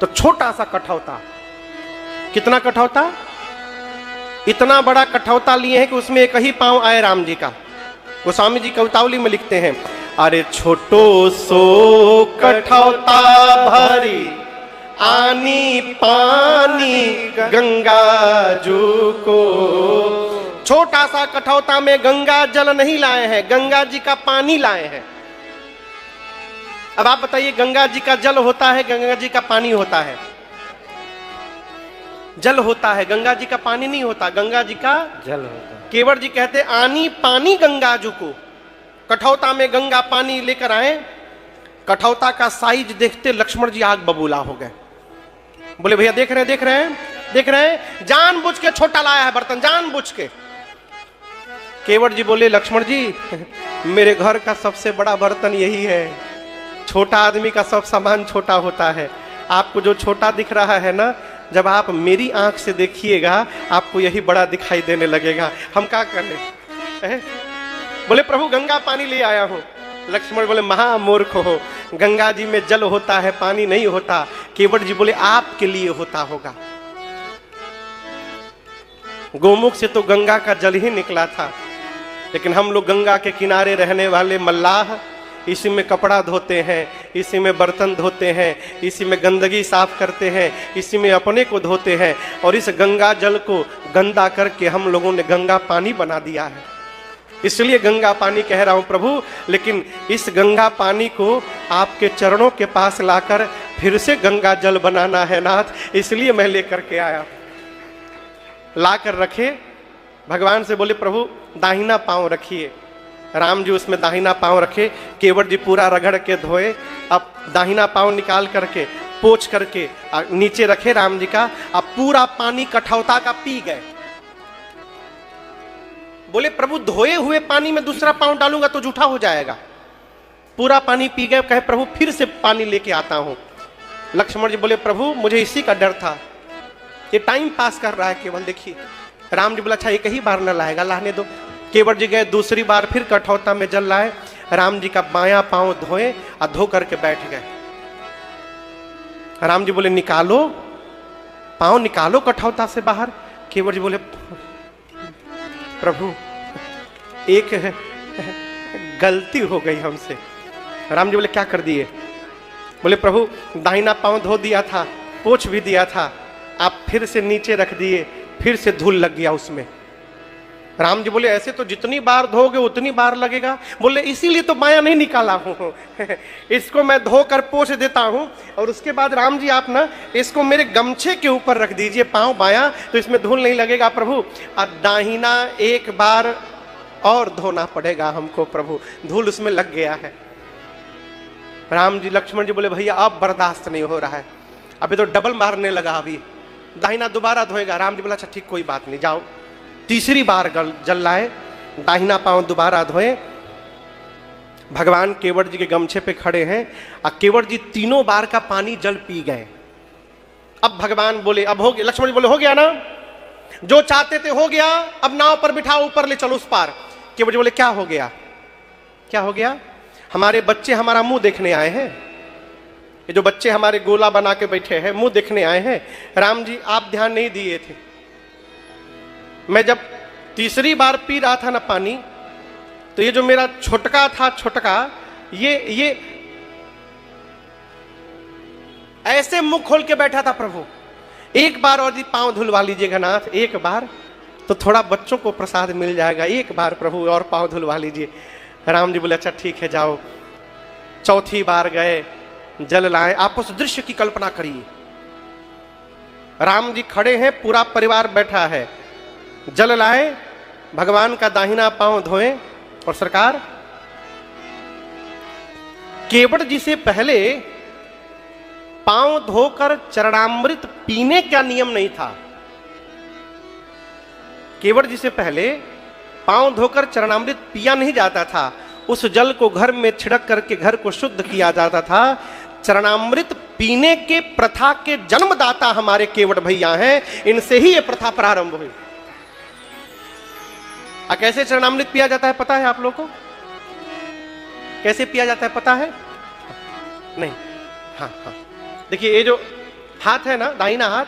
तो छोटा सा कठौता, कितना कठौता? इतना बड़ा कठौता लिए हैं कि उसमें एक ही पांव आए राम जी का। गोस्वामी जी कवितावली में लिखते हैं, अरे छोटो सो कठौता भरी आनी पानी गंगा जू को। छोटा सा कठौता में गंगा जल नहीं लाए हैं, गंगा जी का पानी लाए हैं। अब आप बताइए, गंगा जी का जल होता है, गंगा जी का पानी होता है? जल होता है, गंगा जी का पानी नहीं होता, गंगा जी का जल होता है। केवट जी कहते आनी पानी गंगा जू को। कठौता में गंगा पानी लेकर आए, कठौता का साइज देखते लक्ष्मण जी आग बबूला हो गए। बोले भैया देख रहे हैं, देख रहे हैं, देख रहे हैं, जानबूझ के छोटा लाया है बर्तन, जानबूझ के। केवट जी बोले लक्ष्मण जी मेरे घर का सबसे बड़ा बर्तन यही है, छोटा आदमी का सब सामान छोटा होता है। आपको जो छोटा दिख रहा है ना, जब आप मेरी आंख से देखिएगा आपको यही बड़ा दिखाई देने लगेगा। हम क्या कर ले? बोले प्रभु गंगा पानी ले आया हूं। लक्ष्मण बोले महामूर्ख हो, गंगा जी में जल होता है, पानी नहीं होता। केवट जी बोले आपके लिए होता होगा। गोमुख से तो गंगा का जल ही निकला था, लेकिन हम लोग गंगा के किनारे रहने वाले मल्लाह इसी में कपड़ा धोते हैं, इसी में बर्तन धोते हैं, इसी में गंदगी साफ करते हैं, इसी में अपने को धोते हैं, और इस गंगा जल को गंदा करके हम लोगों ने गंगा पानी बना दिया है। इसलिए गंगा पानी कह रहा हूं प्रभु, लेकिन इस गंगा पानी को आपके चरणों के पास लाकर फिर से गंगा जल बनाना है नाथ, इसलिए मैं लेकर के आया। लाकर रखे, भगवान से बोले प्रभु दाहिना पांव रखिए। राम जी उसमें दाहिना पांव रखे, केवट जी पूरा रगड़ के धोए, अब दाहिना पांव निकाल करके पोंछ करके नीचे रखे राम जी का, अब पूरा पानी कठौता का पी गए। बोले प्रभु धोए हुए पानी में दूसरा पांव डालूंगा तो जूठा हो जाएगा। पूरा पानी पी गए, कहे प्रभु फिर से पानी लेके आता हूं। लक्ष्मण जी बोले प्रभु मुझे इसी का डर था, ये टाइम पास कर रहा है केवल, देखिए। राम जी बोला अच्छा एक ही बार न लाएगा, लाने दो। केवट जी गए, दूसरी बार फिर कठौता में जल लाए, राम जी का बायां पांव धोए और धो करके बैठ गए। राम जी बोले निकालो पांव, निकालो कठौता से बाहर। केवट जी बोले प्रभु एक गलती हो गई हमसे। राम जी बोले क्या कर दिए? बोले प्रभु दाहिना पांव धो दिया था, पोंछ भी दिया था, आप फिर से नीचे रख दिए, फिर से धूल लग गया उसमें। राम जी बोले ऐसे तो जितनी बार धोगे उतनी बार लगेगा। बोले इसीलिए तो बायां नहीं निकाला हूं, इसको मैं धोकर पोंछ देता हूं, और उसके बाद राम जी आप ना इसको मेरे गमछे के ऊपर रख दीजिए पांव बायां, तो इसमें धूल नहीं लगेगा प्रभु। और दाहिना एक बार और धोना पड़ेगा हमको प्रभु, धूल उसमें लग गया है। राम जी लक्ष्मण जी बोले भैया अब बर्दाश्त नहीं हो रहा है, अभी तो डबल मारने लगा, अभी दाहिना दोबारा धोएगा। राम जी बोला अच्छा ठीक कोई बात नहीं, जाओ। तीसरी बार जल लाए, दाहिना पांव दोबारा धोए। भगवान केवट जी के गमछे पे खड़े हैं, और केवट जी तीनों बार का पानी जल पी गए। अब भगवान बोले अब हो गया। लक्ष्मण जी बोले हो गया ना, जो चाहते थे हो गया, अब नाव पर बिठाओ, ऊपर ले चलो उस पार। केवट जी बोले क्या हो गया? क्या हो गया? हमारे बच्चे हमारा मुंह देखने आए हैं, ये जो बच्चे हमारे गोला बना के बैठे हैं मुंह देखने आए हैं। राम जी आप ध्यान नहीं दिए थे, मैं जब तीसरी बार पी रहा था ना पानी, तो ये जो मेरा छोटका था, छोटका ये ऐसे मुंह खोल के बैठा था प्रभु, एक बार और जी पांव धुलवा लीजिएगा नाथ, एक बार तो थोड़ा बच्चों को प्रसाद मिल जाएगा, एक बार प्रभु और पांव धुलवा लीजिए। राम जी बोले अच्छा ठीक है जाओ। चौथी बार गए, जल लाए। आप उस दृश्य की कल्पना करिए, राम जी खड़े हैं, पूरा परिवार बैठा है, जल लाए, भगवान का दाहिना पांव धोए, और सरकार केवट जी से पहले पांव धोकर चरणामृत पीने का नियम नहीं था। केवट जी से पहले पांव धोकर चरणामृत पिया नहीं जाता था, उस जल को घर में छिड़क करके घर को शुद्ध किया जाता था। चरणामृत पीने के प्रथा के जन्मदाता हमारे केवट भैया हैं, इनसे ही यह प्रथा प्रारंभ हुई। कैसे चरणामृत पिया जाता है पता है आप लोगों को? कैसे पिया जाता है पता है? नहीं, हाँ हाँ, देखिए ये जो हाथ है ना, दाहिना हाथ,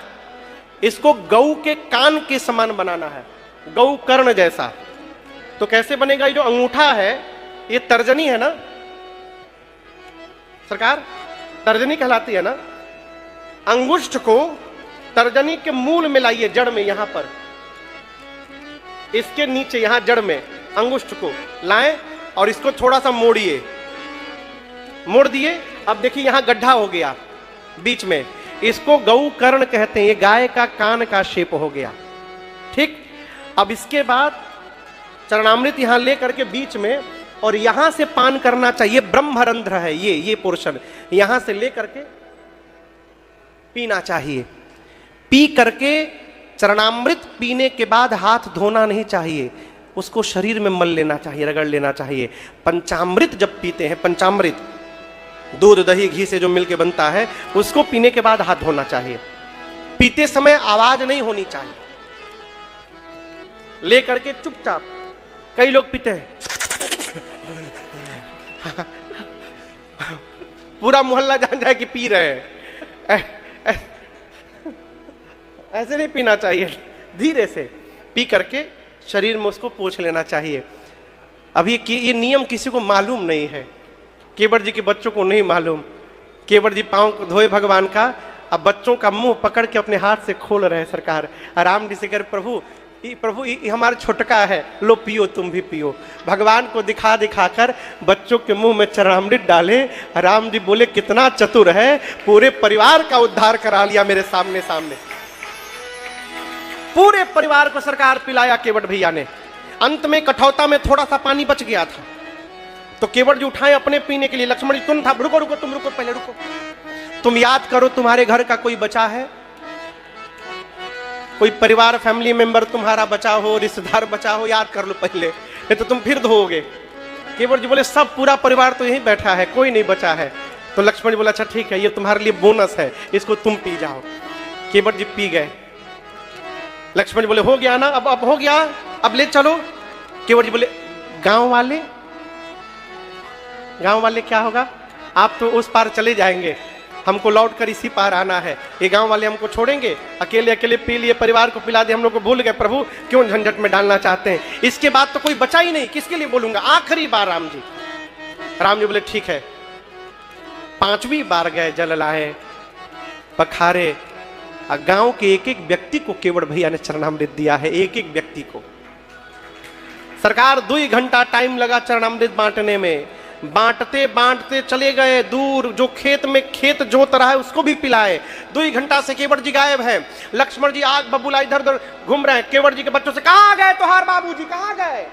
इसको गऊ के कान के समान बनाना है, गऊ कर्ण जैसा। तो कैसे बनेगा? ये जो अंगूठा है ये तर्जनी है ना सरकार, तर्जनी कहलाती है ना। अंगुष्ठ को तर्जनी के मूल में लाइए, जड़ में, यहां पर, इसके नीचे यहां जड़ में अंगुष्ठ को लाएं और इसको थोड़ा सा मोड़िए, मोड़ दिए। अब देखिए यहां गड्ढा हो गया बीच में, इसको गऊ कर्ण कहते हैं, ये गाय का कान का शेप हो गया। ठीक, अब इसके बाद चरणामृत यहां ले करके बीच में, और यहां से पान करना चाहिए, ब्रह्मरंध्र है ये पोर्शन, यहां से ले करके पीना चाहिए। पी करके चरणामृत पीने के बाद हाथ धोना नहीं चाहिए, उसको शरीर में मल लेना चाहिए, रगड़ लेना चाहिए। पंचामृत जब पीते हैं, पंचामृत दूध दही घी से जो मिलके बनता है, उसको पीने के बाद हाथ धोना चाहिए। पीते समय आवाज नहीं होनी चाहिए, ले करके चुपचाप। कई लोग पीते हैं पूरा मोहल्ला जान जाए कि पी रहे हैं, ऐसे नहीं पीना चाहिए, धीरे से पी करके शरीर में उसको पोंछ लेना चाहिए। अब ये नियम किसी को मालूम नहीं है, केवट जी के बच्चों को नहीं मालूम। केवट जी पांव धोए भगवान का, अब बच्चों का मुंह पकड़ के अपने हाथ से खोल रहे हैं सरकार। राम जी से कह प्रभु ये हमारा छोटका है, लो पियो, तुम भी पियो। भगवान को दिखा दिखाकर बच्चों के मुंह में चरणामृत डाले। राम जी बोले कितना चतुर है, पूरे परिवार का उद्धार करा लिया मेरे सामने सामने। पूरे परिवार को सरकार पिलाया केवट भैया ने। अंत में कठौता में थोड़ा सा पानी बच गया था, तो केवट जी उठाए अपने पीने के लिए। लक्ष्मण जी तुम था, रुको रुको, तुम रुको, पहले रुको, तुम याद करो तुम्हारे घर का कोई बचा है, कोई परिवार फैमिली मेंबर तुम्हारा बचा हो, रिश्तेदार बचा हो, याद कर लो पहले, नहीं तो तुम फिर धोओगे। केवट जी बोले सब पूरा परिवार तो यहीं बैठा है, कोई नहीं बचा है। तो लक्ष्मण जी बोला अच्छा ठीक है, ये तुम्हारे लिए बोनस है, इसको तुम पी जाओ। केवट जी पी गए। लक्ष्मण जी बोले हो गया ना, अब हो गया, अब ले चलो। केवट जी बोले गांव वाले क्या होगा, आप तो उस पार चले जाएंगे, हमको लौट कर इसी पार आना है, ये गांव वाले हमको छोड़ेंगे? अकेले अकेले पी लिए, परिवार को पिला दिए, हम लोग को भूल गए, प्रभु क्यों झंझट में डालना चाहते हैं? इसके बाद तो कोई बचा ही नहीं, किसके लिए बोलूंगा, आखिरी बार राम जी। राम जी बोले ठीक है। 5वीं बार गए, जल लाए, पखारे, गांव के एक एक व्यक्ति को केवट भैया ने चरणामृत दिया है, एक एक व्यक्ति को। सरकार 2 घंटा टाइम लगा चरणामृत बांटने में, बांटते बांटते चले गए दूर। जो खेत में खेत जोत रहा है उसको भी पिलाए। 2 घंटा से केवट जी गायब है। लक्ष्मण जी आग बबूला इधर उधर घूम रहे हैं। केवट जी के बच्चों से कहाँ गए तोहार बाबूजी, कहाँ गए?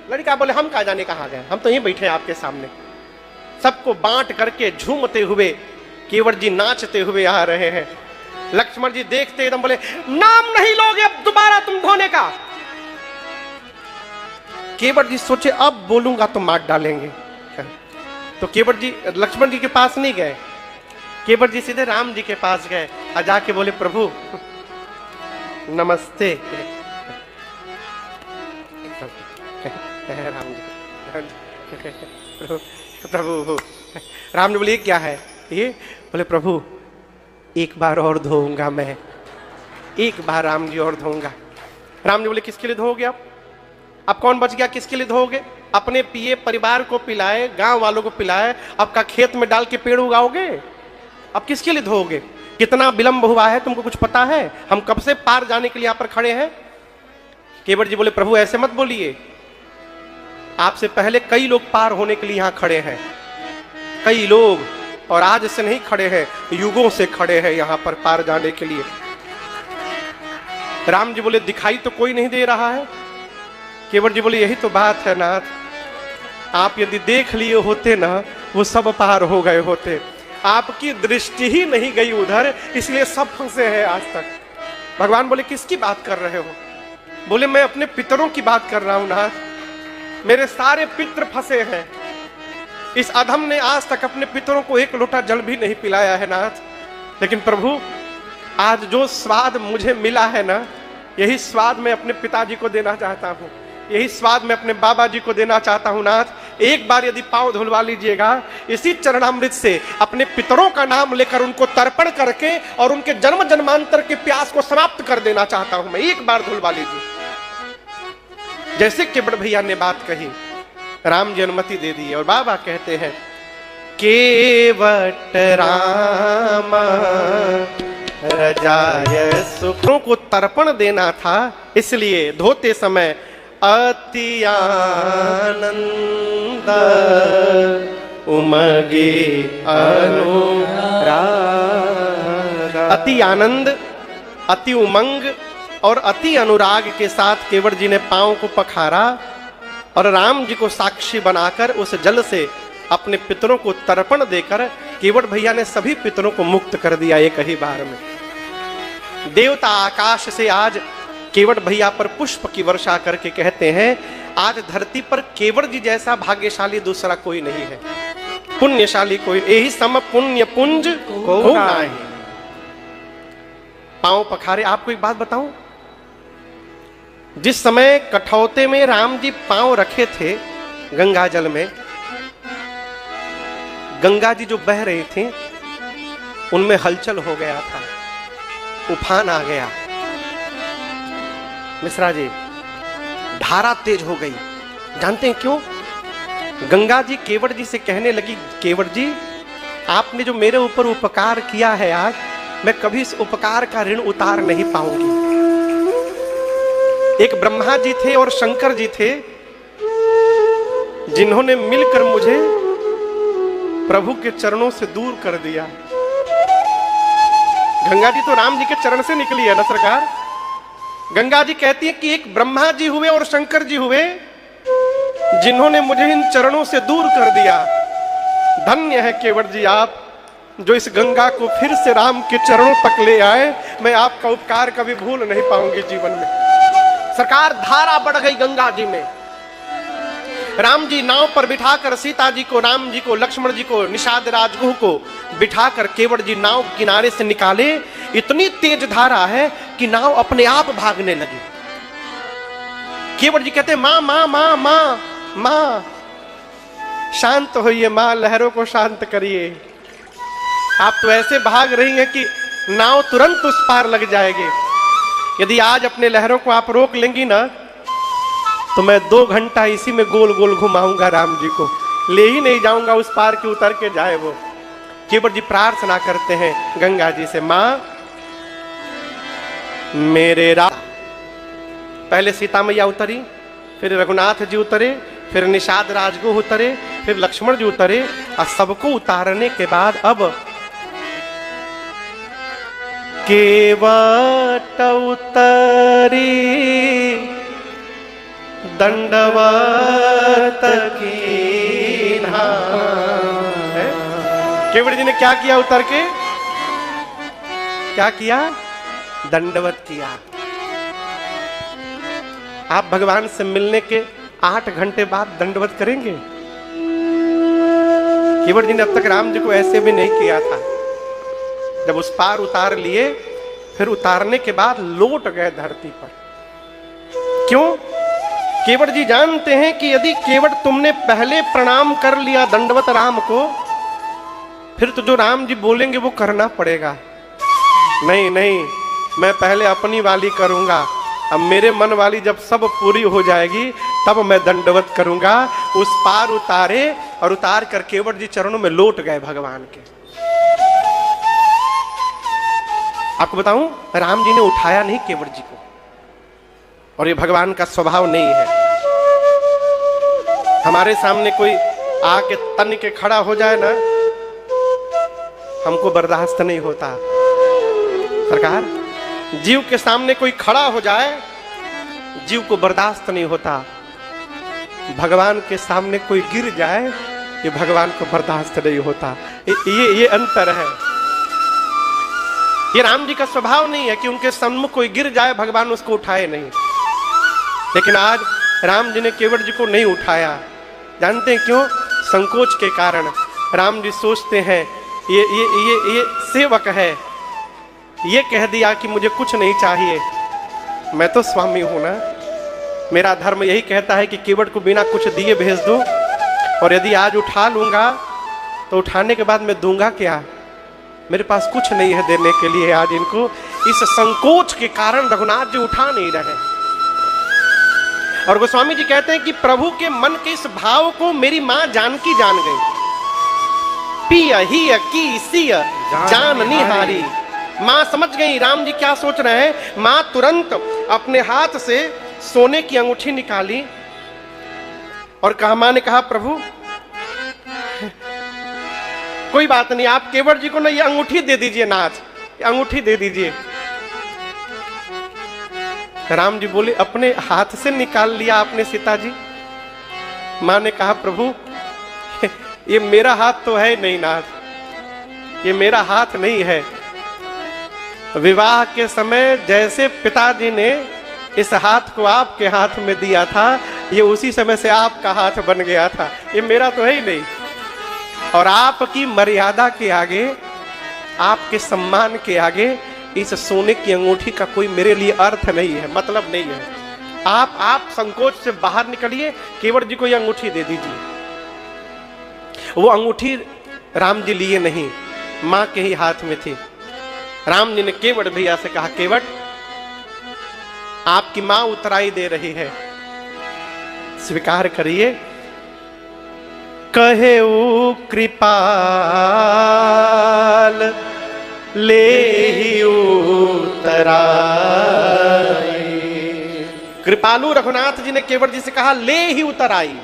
लड़का बोले हम कहाँ जाने, कहाँ गए, हम तो यहीं बैठे हैं आपके सामने। सबको बांट करके झूमते हुए केवट जी नाचते हुए आ रहे हैं। लक्ष्मण जी देखते एकदम बोले नाम नहीं लोगे अब दोबारा तुम धोने का। केवट जी सोचे अब बोलूंगा तो मार डालेंगे, तो केवट जी लक्ष्मण जी के पास नहीं गए, केवट जी सीधे राम जी के पास गए और जाके बोले प्रभु नमस्ते। राम जी प्रभु, राम जी बोले क्या है ये? बोले प्रभु एक बार और धोऊंगा मैं, एक बार राम जी और धोऊंगा। राम जी बोले किसके लिए धोओगे आप? अब कौन बच गया, किसके लिए धोओगे? अपने पिए, परिवार को पिलाए, गांव वालों को पिलाए, आपका खेत में डाल के पेड़ उगाओगे? अब किसके लिए धोओगे? कितना विलंब हुआ है तुमको कुछ पता है? हम कब से पार जाने के लिए यहां पर खड़े हैं। केवट जी बोले प्रभु ऐसे मत बोलिए, आपसे पहले कई लोग पार होने के लिए यहां खड़े हैं, कई लोग। और आज से नहीं खड़े हैं, युगों से खड़े हैं यहाँ पर पार जाने के लिए। राम जी बोले दिखाई तो कोई नहीं दे रहा है। केवट जी बोले यही तो बात है नाथ, आप यदि देख लिए होते ना वो सब पार हो गए होते, आपकी दृष्टि ही नहीं गई उधर, इसलिए सब फंसे हैं आज तक। भगवान बोले किसकी बात कर रहे हो? बोले मैं अपने पितरों की बात कर रहा हूं नाथ, मेरे सारे पितर फंसे हैं। इस अधम ने आज तक अपने पितरों को एक लोटा जल भी नहीं पिलाया है नाथ। लेकिन प्रभु आज जो स्वाद मुझे मिला है ना, यही स्वाद मैं अपने पिताजी को देना चाहता हूँ, यही स्वाद मैं अपने बाबा जी को देना चाहता हूँ नाथ। एक बार यदि पांव धुलवा लीजिएगा, इसी चरणामृत से अपने पितरों का नाम लेकर उनको तर्पण करके और उनके जन्म जन्मांतर के प्यास को समाप्त कर देना चाहता हूं मैं। एक बार धुलवा लीजिए। जैसे केवट भैया ने बात कही, राम जी अनुमति दे दी और बाबा कहते हैं केवट राम रजाय सुखों को तर्पण देना था, इसलिए धोते समय अति आनंद उमगे अनुराग। अति आनंद, अति उमंग और अति अनुराग के साथ केवट जी ने पांव को पखारा और राम जी को साक्षी बनाकर उस जल से अपने पितरों को तर्पण देकर केवट भैया ने सभी पितरों को मुक्त कर दिया एक ही बार में। देवता आकाश से आज केवट भैया पर पुष्प की वर्षा करके कहते हैं आज धरती पर केवट जी जैसा भाग्यशाली दूसरा कोई नहीं है, पुण्यशाली कोई, यही सम पुण्य पुंज को नहीं। पांव पखारे। आपको एक बात बताऊं, जिस समय कठौते में राम जी पांव रखे थे गंगा जल में, गंगा जी जो बह रही थी उनमें हलचल हो गया था, उफान आ गया। मिश्रा जी, धारा तेज हो गई। जानते हैं क्यों? गंगा जी केवट जी से कहने लगी, केवट जी आपने जो मेरे ऊपर उपकार किया है आज, मैं कभी इस उपकार का ऋण उतार नहीं पाऊंगी। एक ब्रह्मा जी थे और शंकर जी थे जिन्होंने मिलकर मुझे प्रभु के चरणों से दूर कर दिया। गंगा जी तो राम जी के चरण से निकली है ना सरकार। गंगा जी कहती है कि एक ब्रह्मा जी हुए और शंकर जी हुए जिन्होंने मुझे इन चरणों से दूर कर दिया। धन्य है केवट जी आप, जो इस गंगा को फिर से राम के चरणों तक ले आए। मैं आपका उपकार कभी भूल नहीं पाऊंगी जीवन में। सरकार धारा बढ़ गई गंगा जी में। राम जी नाव पर बिठाकर सीता जी को, राम जी को, लक्ष्मण जी को, निषाद राजगुह को बिठाकर केवट जी नाव किनारे से निकाले। इतनी तेज धारा है कि नाव अपने आप भागने लगी। केवट जी कहते मां मां मां मां मां, शांत होइए मां, लहरों को शांत करिए। आप तो ऐसे भाग रही हैं कि नाव तुरंत उस पार लग जाएगी। यदि आज अपने लहरों को आप रोक लेंगी ना, तो मैं 2 घंटा इसी में गोल गोल घुमाऊंगा राम जी को, ले ही नहीं जाऊंगा उस पार के, उतर के जाए वो। केवट जी प्रार्थना करते हैं गंगा जी से, मां मेरे पहले सीता मैया उतरी, फिर रघुनाथ जी उतरे, फिर निषाद राजगुह उतरे, फिर लक्ष्मण जी उतरे, और सबको उतारने के बाद अब केवट उतरी दंडवत कीन्हा। केवट जी ने क्या किया? उतर के क्या किया? दंडवत किया। आप भगवान से मिलने के 8 घंटे बाद दंडवत करेंगे? केवट जी ने अब तक राम जी को ऐसे भी नहीं किया था। जब उस पार उतार लिए, फिर उतारने के बाद लौट गए धरती पर। क्यों? केवट जी जानते हैं कि यदि केवट तुमने पहले प्रणाम कर लिया दंडवत राम को, फिर तो जो राम जी बोलेंगे वो करना पड़ेगा। नहीं नहीं, मैं पहले अपनी वाली करूंगा, अब मेरे मन वाली जब सब पूरी हो जाएगी तब मैं दंडवत करूंगा। उस पार उतारे और उतार कर केवट जी चरणों में लौट गए भगवान के। आपको बताऊं, राम जी ने उठाया नहीं केवट जी को, और ये भगवान का स्वभाव नहीं है। हमारे सामने कोई आके तन के खड़ा हो जाए ना, हमको बर्दाश्त नहीं होता। सरकार, जीव के सामने कोई खड़ा हो जाए, जीव को बर्दाश्त नहीं होता। भगवान के सामने कोई गिर जाए, ये भगवान को बर्दाश्त नहीं होता। ये अंतर है। ये राम जी का स्वभाव नहीं है कि उनके सम्मुख कोई गिर जाए भगवान उसको उठाए नहीं। लेकिन आज राम जी ने केवट जी को नहीं उठाया। जानते हैं क्यों? संकोच के कारण। राम जी सोचते हैं ये सेवक है, ये कह दिया कि मुझे कुछ नहीं चाहिए, मैं तो स्वामी हूं ना, मेरा धर्म यही कहता है कि केवट को बिना कुछ दिए भेज दो, और यदि आज उठा लूंगा तो उठाने के बाद मैं दूंगा क्या? मेरे पास कुछ नहीं है देने के लिए। आज इनको इस संकोच के कारण रघुनाथ जी उठा नहीं रहे। और गोस्वामी जी कहते हैं कि प्रभु के मन के इस भाव को मेरी मां जानकी जान गई। पिया ही की सिय जान निहारी। मां समझ गई राम जी क्या सोच रहे हैं। मां तुरंत अपने हाथ से सोने की अंगूठी निकाली और कहा, मां ने कहा, प्रभु कोई बात नहीं, आप केवट जी को ना ये अंगूठी दे दीजिए, नाथ, अंगूठी दे दीजिए। राम जी बोले, अपने हाथ से निकाल लिया आपने सीता जी? मां ने कहा, प्रभु ये मेरा हाथ तो है नहीं नाथ, ये मेरा हाथ नहीं है। विवाह के समय जैसे पिताजी ने इस हाथ को आपके हाथ में दिया था, ये उसी समय से आपका हाथ बन गया था, ये मेरा तो है ही नहीं। और आपकी मर्यादा के आगे, आपके सम्मान के आगे इस सोने की अंगूठी का कोई मेरे लिए अर्थ नहीं है, मतलब नहीं है। आप संकोच से बाहर निकलिए, केवट जी को यह अंगूठी दे दीजिए। वो अंगूठी राम जी लिए नहीं, मां के ही हाथ में थी। राम जी ने केवट भैया से कहा, केवट आपकी मां उतराई दे रही है, स्वीकार करिए। कहे ऊ कृपाल ले ही उतराई। कृपालु रघुनाथ जी ने केवट जी से कहा, ले ही उतराई।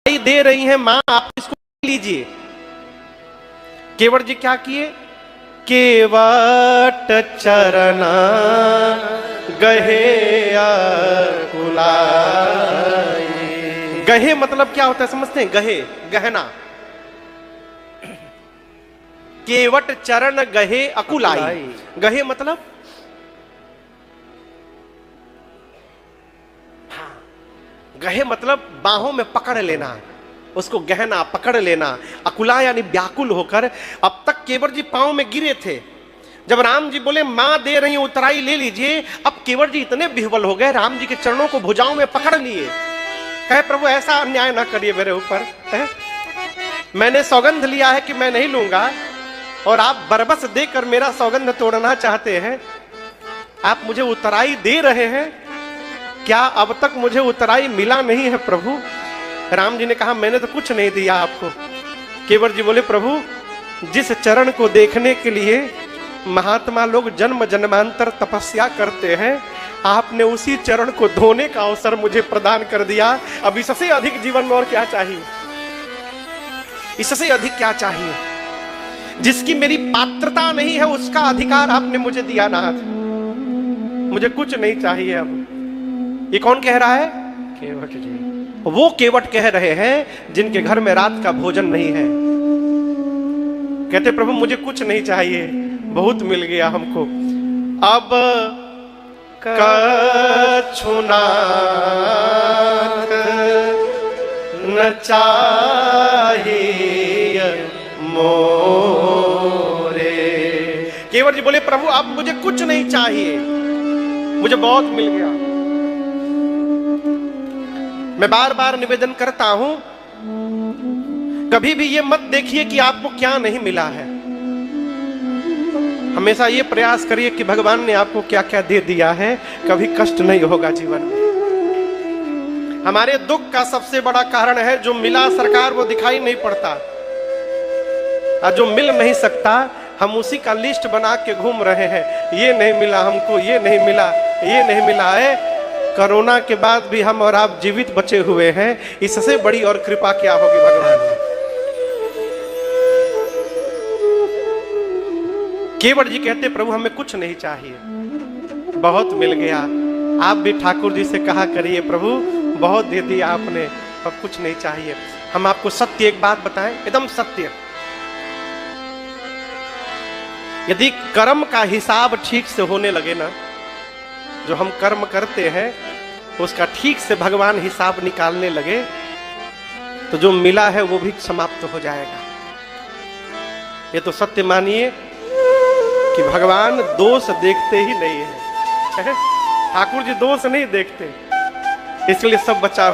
दे रही है मां, आप इसको लीजिए। केवट जी क्या किए? केवट चरना गहे अकुलाई। गहे मतलब क्या होता है समझते हैं? गहे, गहना। केवट चरण गहे अकुलाई। गहे मतलब गहे मतलब बाहों में पकड़ लेना, उसको गहना पकड़ लेना। अकुला यानी व्याकुल होकर। अब तक केवट जी पांव में गिरे थे, जब राम जी बोले मां दे रही उतराई ले लीजिए, अब केवट जी इतने विह्वल हो गए, राम जी के चरणों को भुजाओं में पकड़ लिए। कहे, प्रभु ऐसा अन्याय ना करिए मेरे ऊपर, मैंने सौगंध लिया है कि मैं नहीं लूंगा, और आप बरबस देकर मेरा सौगंध तोड़ना चाहते हैं। आप मुझे उतराई दे रहे हैं, क्या अब तक मुझे उतराई मिला नहीं है प्रभु? राम जी ने कहा, मैंने तो कुछ नहीं दिया आपको। केवट जी बोले, प्रभु जिस चरण को देखने के लिए महात्मा लोग जन्म जन्मांतर तपस्या करते हैं, आपने उसी चरण को धोने का अवसर मुझे प्रदान कर दिया। अब इससे अधिक जीवन में और क्या चाहिए? इससे अधिक क्या चाहिए? जिसकी मेरी पात्रता नहीं है उसका अधिकार आपने मुझे दिया नाथ, मुझे कुछ नहीं चाहिए अब। ये कौन कह रहा है? केवट जी। वो केवट कह रहे हैं जिनके घर में रात का भोजन नहीं है। कहते, प्रभु मुझे कुछ नहीं चाहिए, बहुत मिल गया हमको, अब कछुना न चाहिए मोरे। केवट जी बोले, प्रभु अब मुझे कुछ नहीं चाहिए, मुझे बहुत मिल गया। मैं बार बार निवेदन करता हूं, कभी भी ये मत देखिए कि आपको क्या नहीं मिला है। हमेशा ये प्रयास करिए कि भगवान ने आपको क्या क्या दे दिया है, कभी कष्ट नहीं होगा जीवन में। हमारे दुख का सबसे बड़ा कारण है जो मिला सरकार वो दिखाई नहीं पड़ता, और जो मिल नहीं सकता हम उसी का लिस्ट बना के घूम रहे हैं। ये नहीं मिला हमको, ये नहीं मिला, ये नहीं मिला है। कोरोना के बाद भी हम और आप जीवित बचे हुए हैं, इससे बड़ी और कृपा क्या होगी भगवान? केवट जी कहते प्रभु हमें कुछ नहीं चाहिए, बहुत मिल गया। आप भी ठाकुर जी से कहा करिए प्रभु बहुत दे दिया आपने, अब कुछ नहीं चाहिए। हम आपको सत्य एक बात बताएं, एकदम सत्य, यदि कर्म का हिसाब ठीक से होने लगे ना, जो हम कर्म करते हैं उसका ठीक से भगवान हिसाब निकालने लगे, तो जो मिला है वो भी समाप्त हो जाएगा। ये तो सत्य मानिए कि भगवान दोष देखते ही नहीं है। ठाकुर जी दोष नहीं देखते, इसलिए सब बचा